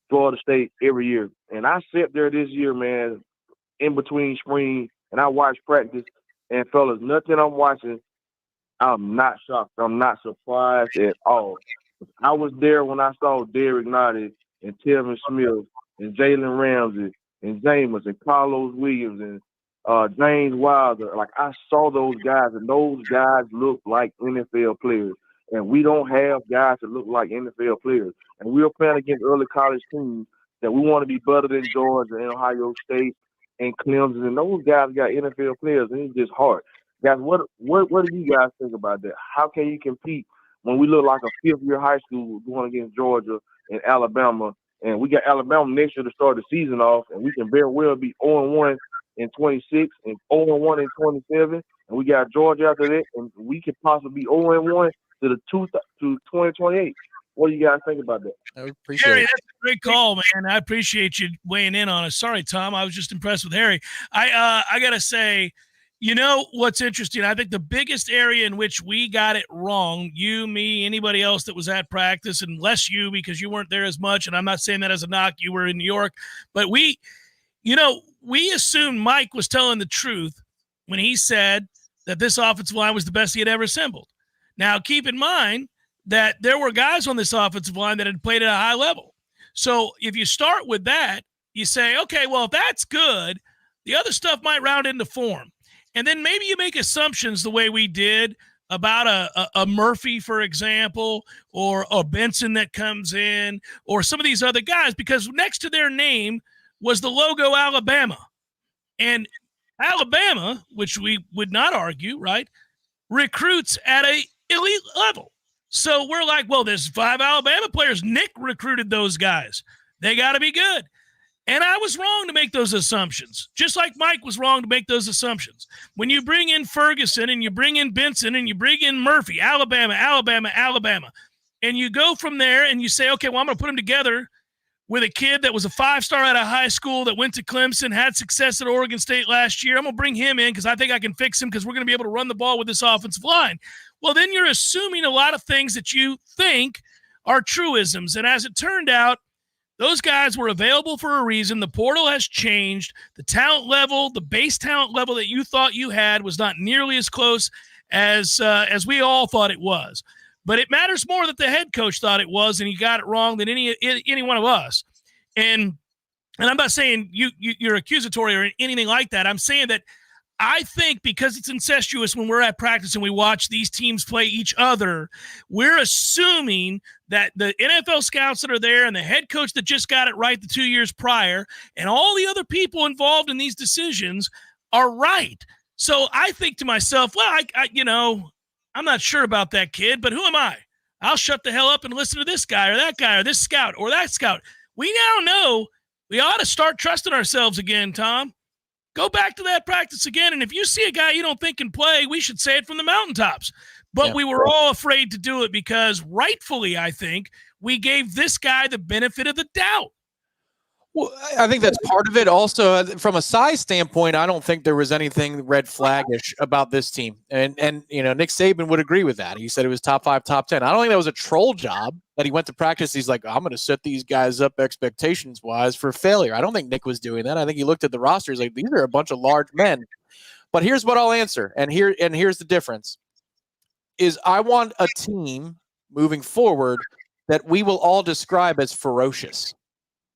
Florida State every year. And I sat there this year, man, in between spring, and I watched practice. And, fellas, nothing I'm watching, I'm not shocked. I'm not surprised at all. I was there when I saw Derek Nottie and Telvin Smith and Jalen Ramsey and Jameis and Carlos Williams and James Wilder. Like, I saw those guys, and those guys look like NFL players. And we don't have guys that look like NFL players. And we're playing against early college teams that we want to be better than Georgia and Ohio State and Clemson. And those guys got NFL players, and it's just hard. Guys, what do you guys think about that? How can you compete when we look like a fifth-year high school going against Georgia and Alabama? And we got Alabama next year to start the season off, and we can very well be 0-1 in 26 and 0-1 in 27. And we got Georgia after that, and we could possibly be 0-1 to 2028. What do you guys think about that? I appreciate Harry, it. that's a great call, man. I appreciate you weighing in on us. Sorry, Tom. I was just impressed with Harry. I got to say, you know what's interesting? I think the biggest area in which we got it wrong, you, me, anybody else that was at practice, and less you because you weren't there as much, and I'm not saying that as a knock. You were in New York. But we assumed Mike was telling the truth when he said that this offensive line was the best he had ever assembled. Now, keep in mind that there were guys on this offensive line that had played at a high level. So if you start with that, you say, okay, well, if that's good, the other stuff might round into form. And then maybe you make assumptions the way we did about a Murphy, for example, or a Benson that comes in, or some of these other guys, because next to their name was the logo Alabama. And Alabama, which we would not argue, right, recruits at a elite level. So we're like, well, there's 5 Alabama players. Nick recruited those guys. They got to be good. And I was wrong to make those assumptions, just like Mike was wrong to make those assumptions. When you bring in Ferguson and you bring in Benson and you bring in Murphy, Alabama, and you go from there and you say, okay, well, I'm going to put them together with a kid that was a 5-star out of high school that went to Clemson, had success at Oregon State last year. I'm going to bring him in because I think I can fix him because we're going to be able to run the ball with this offensive line. Well, then you're assuming a lot of things that you think are truisms. And as it turned out, those guys were available for a reason. The portal has changed. The talent level, the base talent level that you thought you had was not nearly as close as we all thought it was. But it matters more that the head coach thought it was, and he got it wrong than any one of us. And I'm not saying you're accusatory or anything like that. I'm saying that I think because it's incestuous when we're at practice and we watch these teams play each other, we're assuming that the NFL scouts that are there and the head coach that just got it right the 2 years prior and all the other people involved in these decisions are right. So I think to myself, well, I'm not sure about that kid, but who am I? I'll shut the hell up and listen to this guy or that guy or this scout or that scout. We now know we ought to start trusting ourselves again, Tom. Go back to that practice again, and if you see a guy you don't think can play, we should say it from the mountaintops. But we were all afraid to do it because rightfully, I think, we gave this guy the benefit of the doubt. Well, I think that's part of it. Also, from a size standpoint, I don't think there was anything red flaggish about this team. And Nick Saban would agree with that. He said it was top 5, top 10. I don't think that was a troll job that he went to practice. He's like, I'm going to set these guys up expectations-wise for failure. I don't think Nick was doing that. I think he looked at the roster. He's like, these are a bunch of large men. But here's what I'll answer, and here's the difference, is I want a team moving forward that we will all describe as ferocious.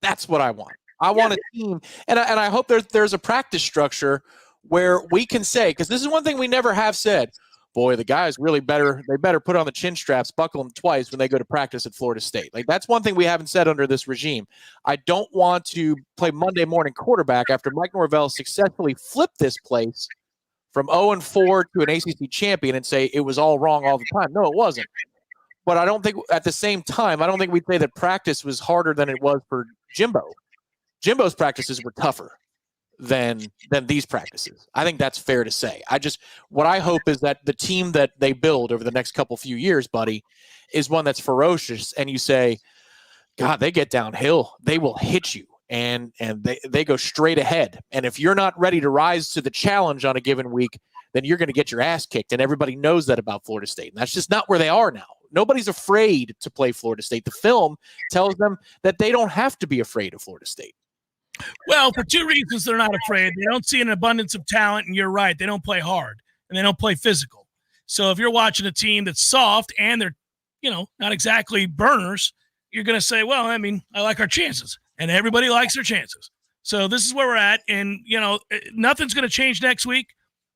That's what I want. I want a team, and I hope there's a practice structure where we can say, because this is one thing we never have said, boy, the guys really better put on the chin straps, buckle them twice when they go to practice at Florida State. Like, that's one thing we haven't said under this regime. I don't want to play Monday morning quarterback after Mike Norvell successfully flipped this place from 0-4 to an ACC champion and say it was all wrong all the time. No, it wasn't. But I don't think at the same time, I don't think we'd say that practice was harder than it was for Jimbo. Jimbo's practices were tougher than these practices. I think that's fair to say. What I hope is that the team that they build over the next few years, buddy, is one that's ferocious. And you say, God, they get downhill, they will hit you, and they go straight ahead. And if you're not ready to rise to the challenge on a given week, then you're going to get your ass kicked. And everybody knows that about Florida State. And that's just not where they are now. Nobody's afraid to play Florida State. The film tells them that they don't have to be afraid of Florida State. Well, for 2 reasons they're not afraid. They don't see an abundance of talent, and you're right. They don't play hard, and they don't play physical. So if you're watching a team that's soft and they're, not exactly burners, you're going to say, well, I mean, I like our chances, and everybody likes their chances. So this is where we're at, and, nothing's going to change next week.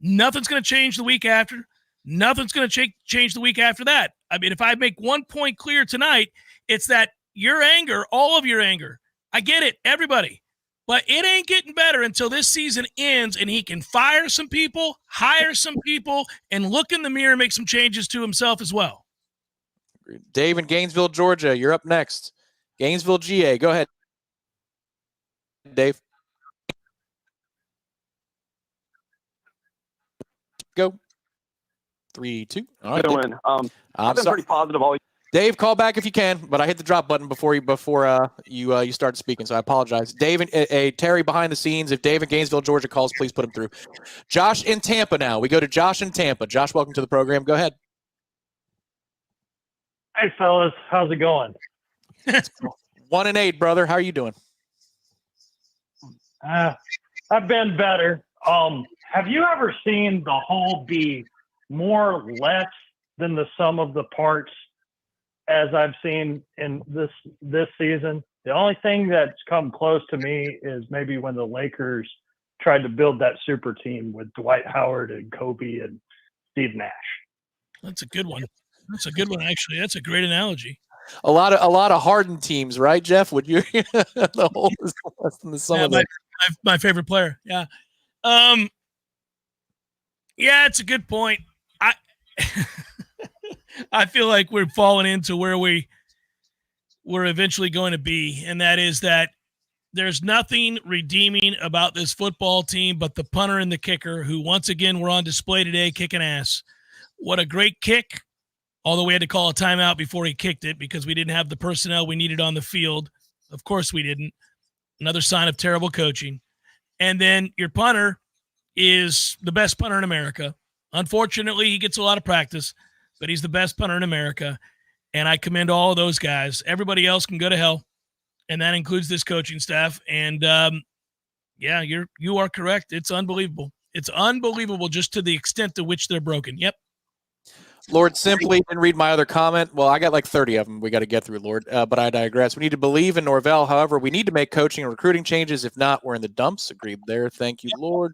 Nothing's going to change the week after. Nothing's going to change the week after that. I mean, if I make one point clear tonight, it's that your anger, all of your anger, I get it, everybody, but it ain't getting better until this season ends and he can fire some people, hire some people, and look in the mirror and make some changes to himself as well. Dave in Gainesville, Georgia, you're up next. Gainesville, GA. Go ahead, Dave. Go. 3, 2. All right. I've been pretty positive all. Dave, call back if you can, but I hit the drop button before you started speaking, so I apologize. Dave and Terry behind the scenes. If Dave in Gainesville, Georgia calls, please put him through. Josh in Tampa now. We go to Josh in Tampa. Josh, welcome to the program. Go ahead. Hey, fellas. How's it going? 1-8, brother. How are you doing? I've been better. Have you ever seen the whole be more or less than the sum of the parts as I've seen in this season? The only thing that's come close to me is maybe when the Lakers tried to build that super team with Dwight Howard and Kobe and Steve Nash. That's a good one. That's a good one, actually. That's a great analogy. A lot of hardened teams, right, Jeff? Would you? The whole is less than the sum of them. My favorite player. Yeah. Yeah, it's a good point. I feel like we're falling into where we're eventually going to be, and that is that there's nothing redeeming about this football team but the punter and the kicker, who once again were on display today kicking ass. What a great kick, although we had to call a timeout before he kicked it because we didn't have the personnel we needed on the field. Of course we didn't. Another sign of terrible coaching. And then your punter is the best punter in America. Unfortunately, he gets a lot of practice, but he's the best punter in America, and I commend all of those guys. Everybody else can go to hell, and that includes this coaching staff. And, yeah, you are correct. It's unbelievable. It's unbelievable just to the extent to which they're broken. Yep. Lord simply didn't read my other comment. Well, I got like 30 of them we got to get through, Lord, but I digress. We need to believe in Norvell. However, we need to make coaching and recruiting changes. If not, we're in the dumps. Agreed there. Thank you, Lord.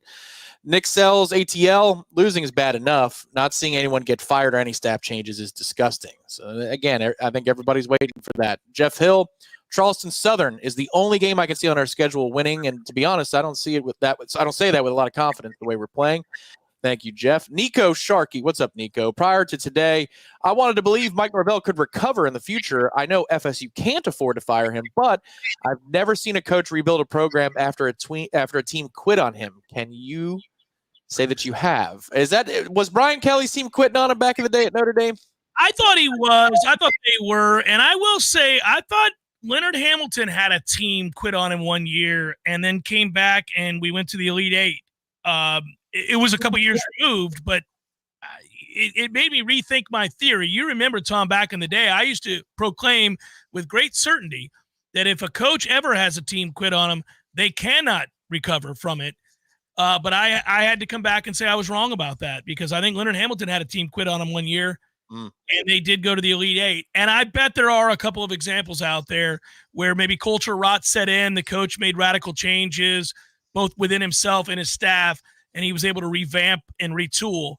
Nick Sells, ATL, losing is bad enough. Not seeing anyone get fired or any staff changes is disgusting. So, again, I think everybody's waiting for that. Jeff Hill, Charleston Southern is the only game I can see on our schedule winning, and to be honest, I don't see it with that. I don't say that with a lot of confidence the way we're playing. Thank you, Jeff. Nico Sharkey, what's up, Nico? Prior to today, I wanted to believe Mike Norvell could recover in the future. I know FSU can't afford to fire him, but I've never seen a coach rebuild a program after a team quit on him. Can you say that you have? Was Brian Kelly's team quitting on him back in the day at Notre Dame? I thought he was. I thought they were. And I will say, I thought Leonard Hamilton had a team quit on him one year and then came back and we went to the Elite Eight. It was a couple years removed, but it made me rethink my theory. You remember, Tom, back in the day, I used to proclaim with great certainty that if a coach ever has a team quit on him, they cannot recover from it. But I had to come back and say I was wrong about that because I think Leonard Hamilton had a team quit on him one year, and they did go to the Elite Eight. And I bet there are a couple of examples out there where maybe culture rot set in, the coach made radical changes, both within himself and his staff, and he was able to revamp and retool.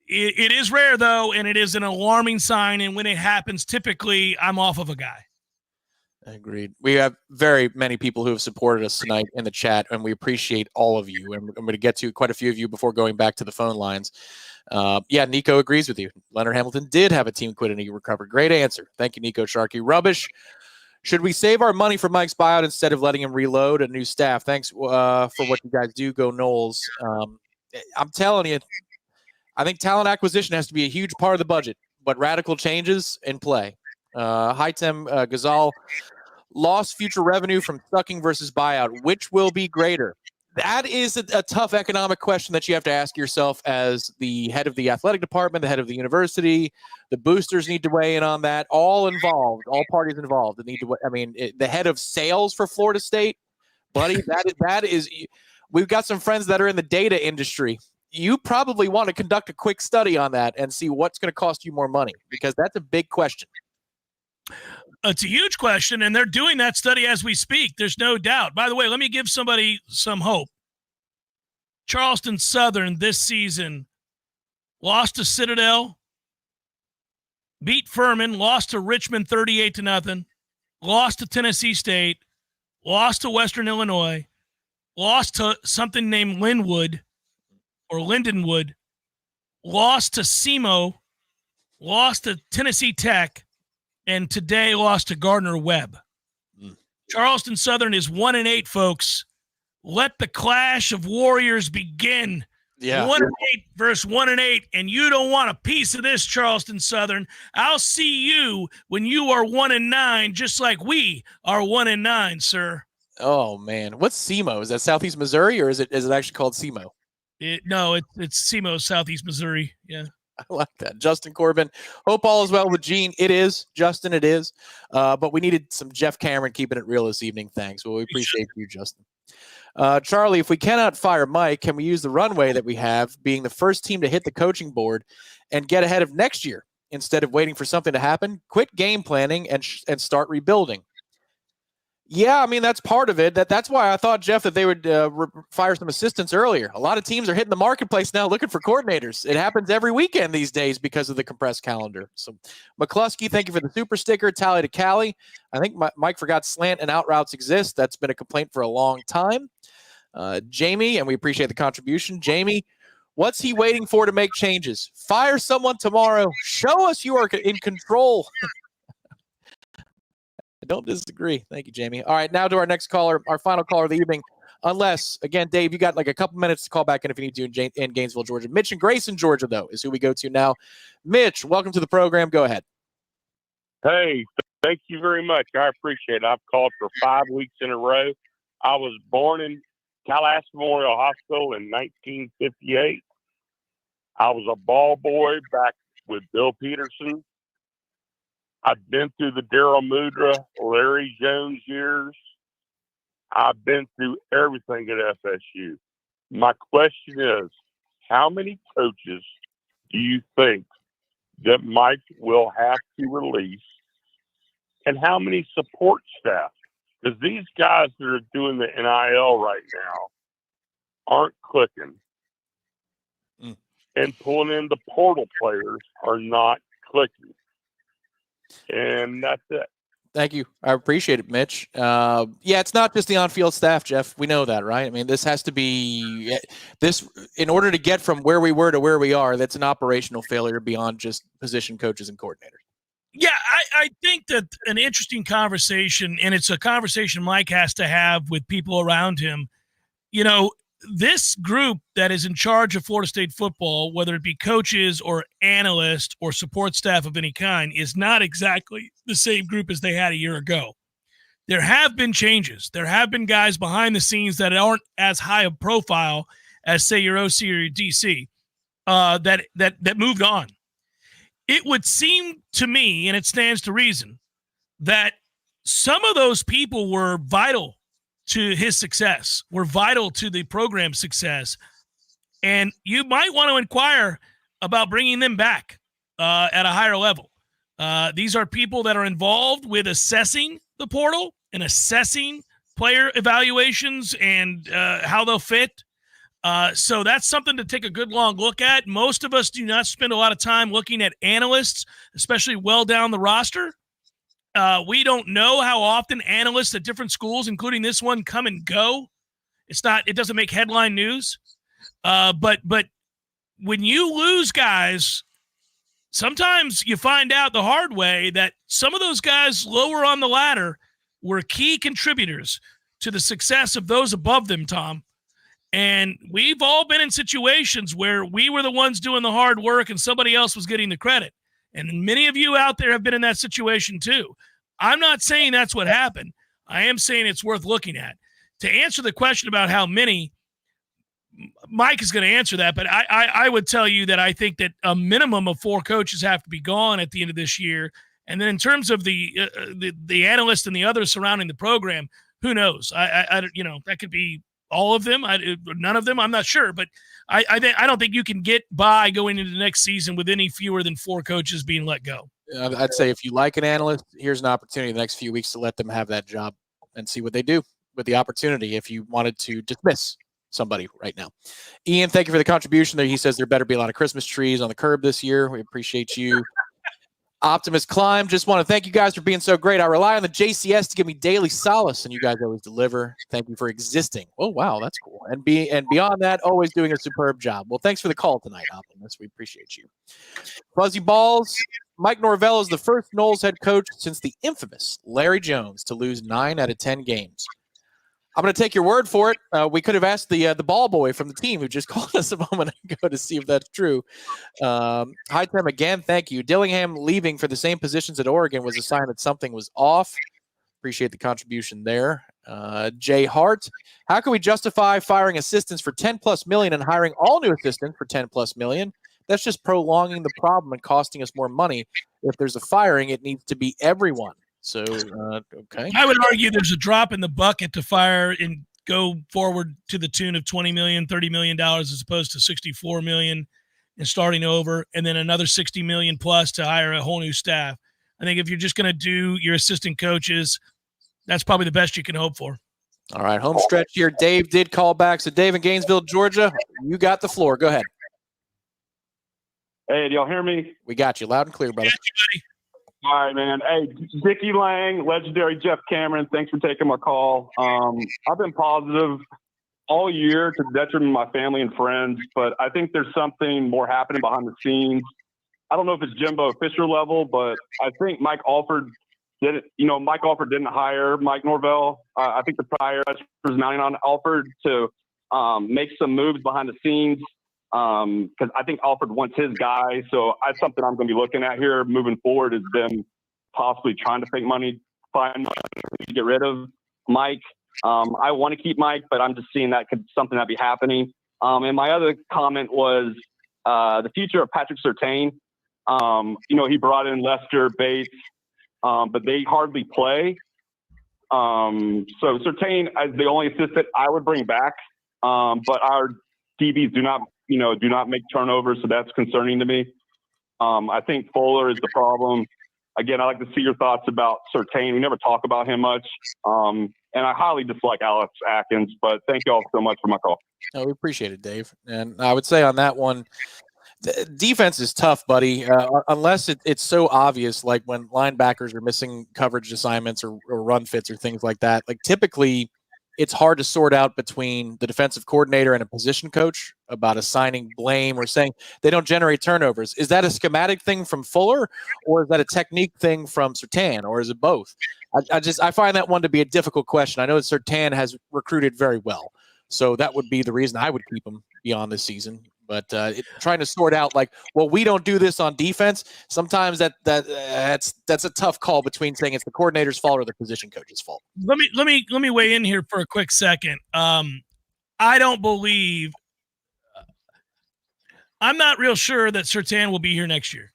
It is rare, though, and it is an alarming sign, and when it happens, typically I'm off of a guy. Agreed. We have very many people who have supported us tonight in the chat, and we appreciate all of you. And I'm going to get to quite a few of you before going back to the phone lines. Yeah, Nico agrees with you. Leonard Hamilton did have a team quit and he recovered. Great answer. Thank you, Nico Sharkey. Rubbish. Should we save our money for Mike's buyout instead of letting him reload a new staff? Thanks for what you guys do. Go Noles. I'm telling you, I think talent acquisition has to be a huge part of the budget, but radical changes in play. Hitem Ghazal, lost future revenue from sucking versus buyout. Which will be greater? That is a tough economic question that you have to ask yourself as the head of the athletic department, the head of the university. The boosters need to weigh in on that. All involved, all parties involved. Need to. I mean, the head of sales for Florida State, buddy. That is. We've got some friends that are in the data industry. You probably want to conduct a quick study on that and see what's going to cost you more money because that's a big question. It's a huge question, and they're doing that study as we speak. There's no doubt. By the way, let me give somebody some hope. Charleston Southern this season lost to Citadel, beat Furman, lost to Richmond 38-0, lost to Tennessee State, lost to Western Illinois, lost to something named Linwood or Lindenwood, lost to SEMO, lost to Tennessee Tech, and today lost to Gardner-Webb. Charleston Southern is 1-8, folks. Let the clash of warriors begin. Yeah. 1-8 versus 1-8, and you don't want a piece of this, Charleston Southern. I'll see you when you are 1-9, just like we are 1-9, sir. Oh man, what's SEMO? Is that Southeast Missouri, or is it actually called SEMO? No, it's SEMO, Southeast Missouri. Yeah. I like that. Justin Corbin. Hope all is well with Gene. It is, Justin, it is. But we needed some Jeff Cameron keeping it real this evening. Thanks. Well, we appreciate you, Justin. Charlie, if we cannot fire Mike, can we use the runway that we have, being the first team to hit the coaching board and get ahead of next year instead of waiting for something to happen? Quit game planning and start rebuilding. Yeah, I mean, that's part of it. That's why I thought, Jeff, that they would fire some assistants earlier. A lot of teams are hitting the marketplace now looking for coordinators. It happens every weekend these days because of the compressed calendar. So, McCluskey, thank you for the super sticker. Tally to Cali. I think Mike forgot slant and out routes exist. That's been a complaint for a long time. Jamie, and we appreciate the contribution. Jamie, what's he waiting for to make changes? Fire someone tomorrow. Show us you are in control. I don't disagree. Thank you, Jamie. All right, now to our next caller, our final caller of the evening. Unless, again, Dave, you got like a couple minutes to call back in if you need to in Gainesville, Georgia. Mitch and Grayson, Georgia, though, is who we go to now. Mitch, welcome to the program. Go ahead. Hey, thank you very much. I appreciate it. I've called for 5 weeks in a row. I was born in Tallahassee Memorial Hospital in 1958. I was a ball boy back with Bill Peterson. I've been through the Darryl Mudra, Larry Jones years. I've been through everything at FSU. My question is, how many coaches do you think that Mike will have to release, and how many support staff? Because these guys that are doing the NIL right now aren't clicking. And pulling in the portal players are not clicking. And that's it. Thank you. I appreciate it, Mitch. Yeah, it's not just the on-field staff, Jeff. We know that, right? I mean, this has to be this in order to get from where we were to where we are. That's an operational failure beyond just position coaches and coordinators. Yeah, I think that an interesting conversation, and it's a conversation Mike has to have with people around him. You know, this group that is in charge of Florida State football, whether it be coaches or analysts or support staff of any kind, is not exactly the same group as they had a year ago. There have been changes. There have been guys behind the scenes that aren't as high a profile as, say, your OC or your DC that moved on. It would seem to me, and it stands to reason, that some of those people were vital to his success, were vital to the program's success. And you might want to inquire about bringing them back at a higher level. These are people that are involved with assessing the portal and assessing player evaluations and how they'll fit. So that's something to take a good long look at. Most of us do not spend a lot of time looking at analysts, especially well down the roster. We don't know how often analysts at different schools, including this one, come and go. It doesn't make headline news. But when you lose guys, sometimes you find out the hard way that some of those guys lower on the ladder were key contributors to the success of those above them, Tom. And we've all been in situations where we were the ones doing the hard work and somebody else was getting the credit. And many of you out there have been in that situation too. I'm not saying that's what happened. I am saying it's worth looking at. To answer the question about how many, Mike is going to answer that, but I would tell you that I think that a minimum of 4 coaches have to be gone at the end of this year. And then in terms of the analysts and the others surrounding the program, who knows? That could be all of them, none of them. I'm not sure, but I don't think you can get by going into the next season with any fewer than 4 coaches being let go. I'd say if you like an analyst, here's an opportunity the next few weeks to let them have that job and see what they do with the opportunity if you wanted to dismiss somebody right now. Ian, thank you for the contribution there. He says there better be a lot of Christmas trees on the curb this year. We appreciate you. Optimus Climb, just want to thank you guys for being so great. I rely on the JCS to give me daily solace, and you guys always deliver. Thank you for existing. Oh, wow, that's cool. And beyond that, always doing a superb job. Well, thanks for the call tonight, Optimus. We appreciate you. Fuzzy Balls, Mike Norvell is the first Noles head coach since the infamous Larry Jones to lose 9 out of 10 games. I'm going to take your word for it. We could have asked the ball boy from the team who just called us a moment ago to see if that's true. Hi, Tim, again, thank you. Dillingham leaving for the same positions at Oregon was a sign that something was off. Appreciate the contribution there. Jay Hart, how can we justify firing assistants for $10+ million and hiring all new assistants for $10+ million? That's just prolonging the problem and costing us more money. If there's a firing, it needs to be everyone. So, okay. I would argue there's a drop in the bucket to fire and go forward to the tune of $20 million, $30 million as opposed to $64 million and starting over, and then another $60 million plus to hire a whole new staff. I think if you're just going to do your assistant coaches, that's probably the best you can hope for. All right, home stretch here. Dave did call back. So, Dave in Gainesville, Georgia, you got the floor. Go ahead. Hey, do y'all hear me? We got you loud and clear, brother. All right, man. Hey, Dickie Lang, legendary Jeff Cameron, thanks for taking my call. I've been positive all year to the detriment of my family and friends, but I think there's something more happening behind the scenes. I don't know if it's Jimbo Fisher level, but I think Mike Alford didn't hire Mike Norvell. I think the prior was mounting on Alford to make some moves behind the scenes. Because I think Alford wants his guy. So that's something I'm going to be looking at here moving forward is them possibly trying to find money to get rid of Mike. I want to keep Mike, but I'm just seeing that could something that be happening. And my other comment was the future of Patrick Surtain. He brought in Lester Bates, but they hardly play. So Surtain is the only assistant I would bring back. But our DBs do not make turnovers, so that's concerning to me. I think Fuller is the problem. Again, I'd like to see your thoughts about Surtain. We never talk about him much. And I highly dislike Alex Atkins, but thank you all so much for my call. Oh, we appreciate it, Dave. And I would say on that one, the defense is tough, buddy, unless it's so obvious, like when linebackers are missing coverage assignments or run fits or things like that. Like typically, it's hard to sort out between the defensive coordinator and a position coach about assigning blame or saying they don't generate turnovers. Is that a schematic thing from Fuller, or is that a technique thing from Surtain, or is it both? I find that one to be a difficult question. I know that Surtain has recruited very well, so that would be the reason I would keep him beyond this season. But trying to sort out like, well, we don't do this on defense. Sometimes that's a tough call between saying it's the coordinator's fault or the position coach's fault. Let me weigh in here for a quick second. I don't believe. I'm not real sure that Surtain will be here next year.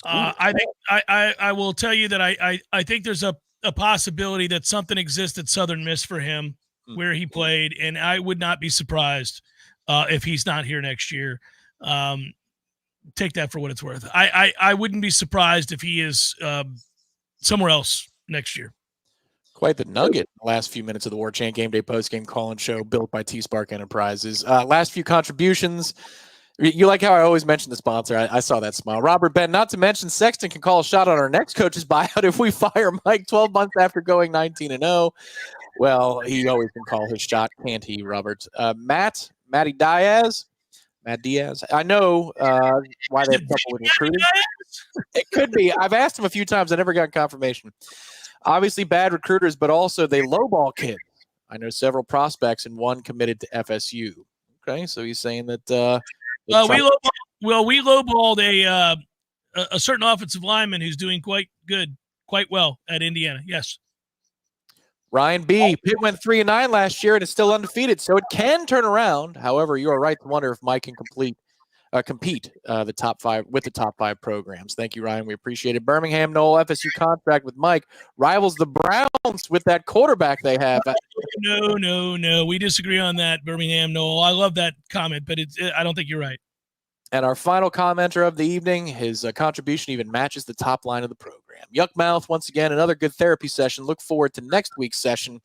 I think I will tell you that I think there's a possibility that something exists at Southern Miss for him where he played, and I would not be surprised if he's not here next year. Take that for what it's worth. I wouldn't be surprised if he is somewhere else next year. Quite the nugget in the last few minutes of the Warchant Gameday Postgame call-in show built by T-Spark Enterprises. Last few contributions. You like how I always mention the sponsor. I saw that smile. Robert Ben, not to mention Sexton can call a shot on our next coach's buyout if we fire Mike 12 months after going 19-0. Well, he always can call his shot, can't he, Robert? Matt Diaz. I know why they have trouble with recruiting. It could be. I've asked him a few times. I never got confirmation. Obviously bad recruiters, but also they lowball kids. I know several prospects and one committed to FSU. Okay, so he's saying that we lowballed a certain offensive lineman who's doing quite well at Indiana. Yes. Ryan B. Pitt went 3-9 last year and is still undefeated, so it can turn around. However, you are right to wonder if Mike can compete the top five with the top five programs. Thank you, Ryan. We appreciate it. Birmingham Noel FSU contract with Mike rivals the Browns with that quarterback they have. No. We disagree on that, Birmingham Noel. I love that comment, but I don't think you're right. And our final commenter of the evening, his contribution even matches the top line of the program. Yuckmouth, once again, another good therapy session. Look forward to next week's session.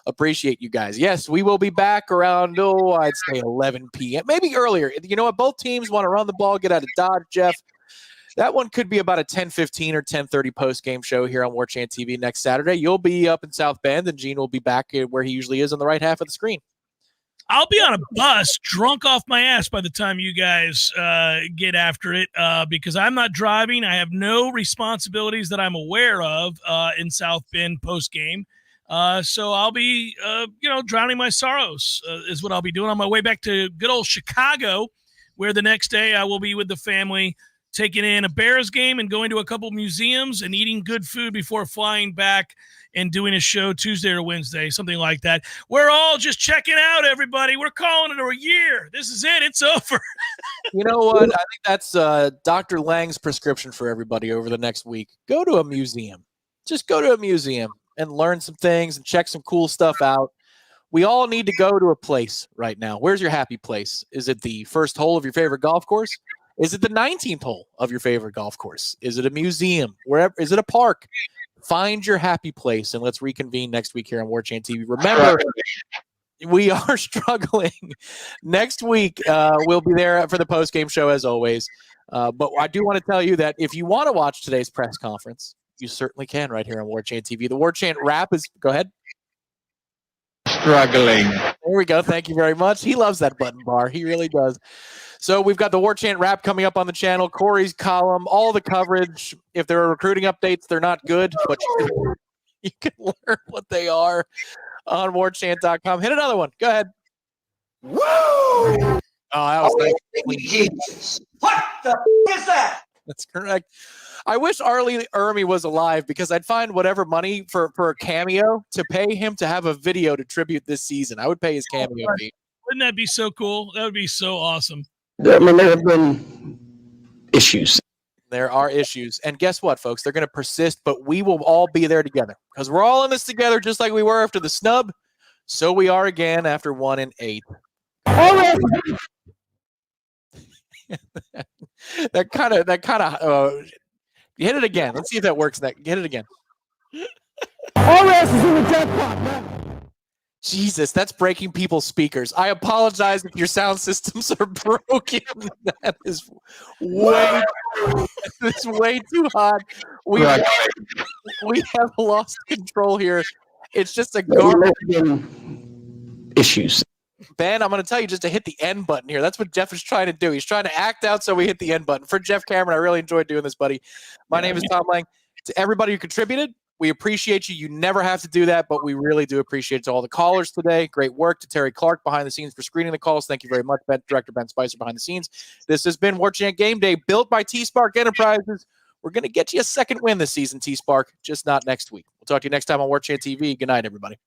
Appreciate you guys. Yes, we will be back around, I'd say 11 p.m., maybe earlier. You know what? Both teams want to run the ball, get out of Dodge, Jeff. That one could be about a 10:15 or 10:30 post-game show here on Warchant TV next Saturday. You'll be up in South Bend, and Gene will be back where he usually is on the right half of the screen. I'll be on a bus drunk off my ass by the time you guys get after it because I'm not driving. I have no responsibilities that I'm aware of in South Bend post-game. So I'll be, drowning my sorrows is what I'll be doing on my way back to good old Chicago, where the next day I will be with the family, taking in a Bears game and going to a couple museums and eating good food before flying back and doing a show Tuesday or Wednesday, something like that. We're all just checking out, everybody. We're calling it a year. This is it. It's over. You know what? I think that's Dr. Lang's prescription for everybody over the next week. Go to a museum. Just go to a museum and learn some things and check some cool stuff out. We all need to go to a place right now. Where's your happy place? Is it the first hole of your favorite golf course? Is it the 19th hole of your favorite golf course? Is it a museum? Wherever? Is it a park? Find your happy place, and let's reconvene next week here on Warchant TV. Remember, we are struggling. Next week, we'll be there for the post-game show as always. But I do want to tell you that if you want to watch today's press conference, you certainly can right here on Warchant TV. The Warchant wrap is – go ahead. Struggling. There we go. Thank you very much. He loves that button bar. He really does. So we've got the Warchant wrap coming up on the channel, Corey's column, all the coverage. If there are recruiting updates, they're not good, but you can learn what they are on warchant.com. Hit another one. Go ahead. Woo! Oh, that was nice. What the is that? That's correct. I wish Arlie Ermy was alive because I'd find whatever money for a cameo to pay him to have a video to tribute this season. I would pay his cameo fee. Wouldn't that be so cool? That would be so awesome. I mean, there have been issues. There are issues. And guess what, folks? They're going to persist, but we will all be there together because we're all in this together just like we were after the snub. So we are again after 1-8. That kind of hit it again. Let's see if that works. Hit it again. RS is in the jackpot, man. Jesus, that's breaking people's speakers. I apologize if your sound systems are broken. That is way too hot. We have lost control here. It's just a garbage. Issues. Ben, I'm going to tell you just to hit the end button here. That's what Jeff is trying to do. He's trying to act out so we hit the end button. For Jeff Cameron, I really enjoyed doing this, buddy. My name is Tom Lang. To everybody who contributed, we appreciate you. You never have to do that, but we really do appreciate it. To all the callers today. Great work to Terry Clark behind the scenes for screening the calls. Thank you very much, Director Ben Spicer behind the scenes. This has been Warchant Game Day, built by T-Spark Enterprises. We're going to get you a second win this season, T-Spark, just not next week. We'll talk to you next time on Warchant TV. Good night, everybody.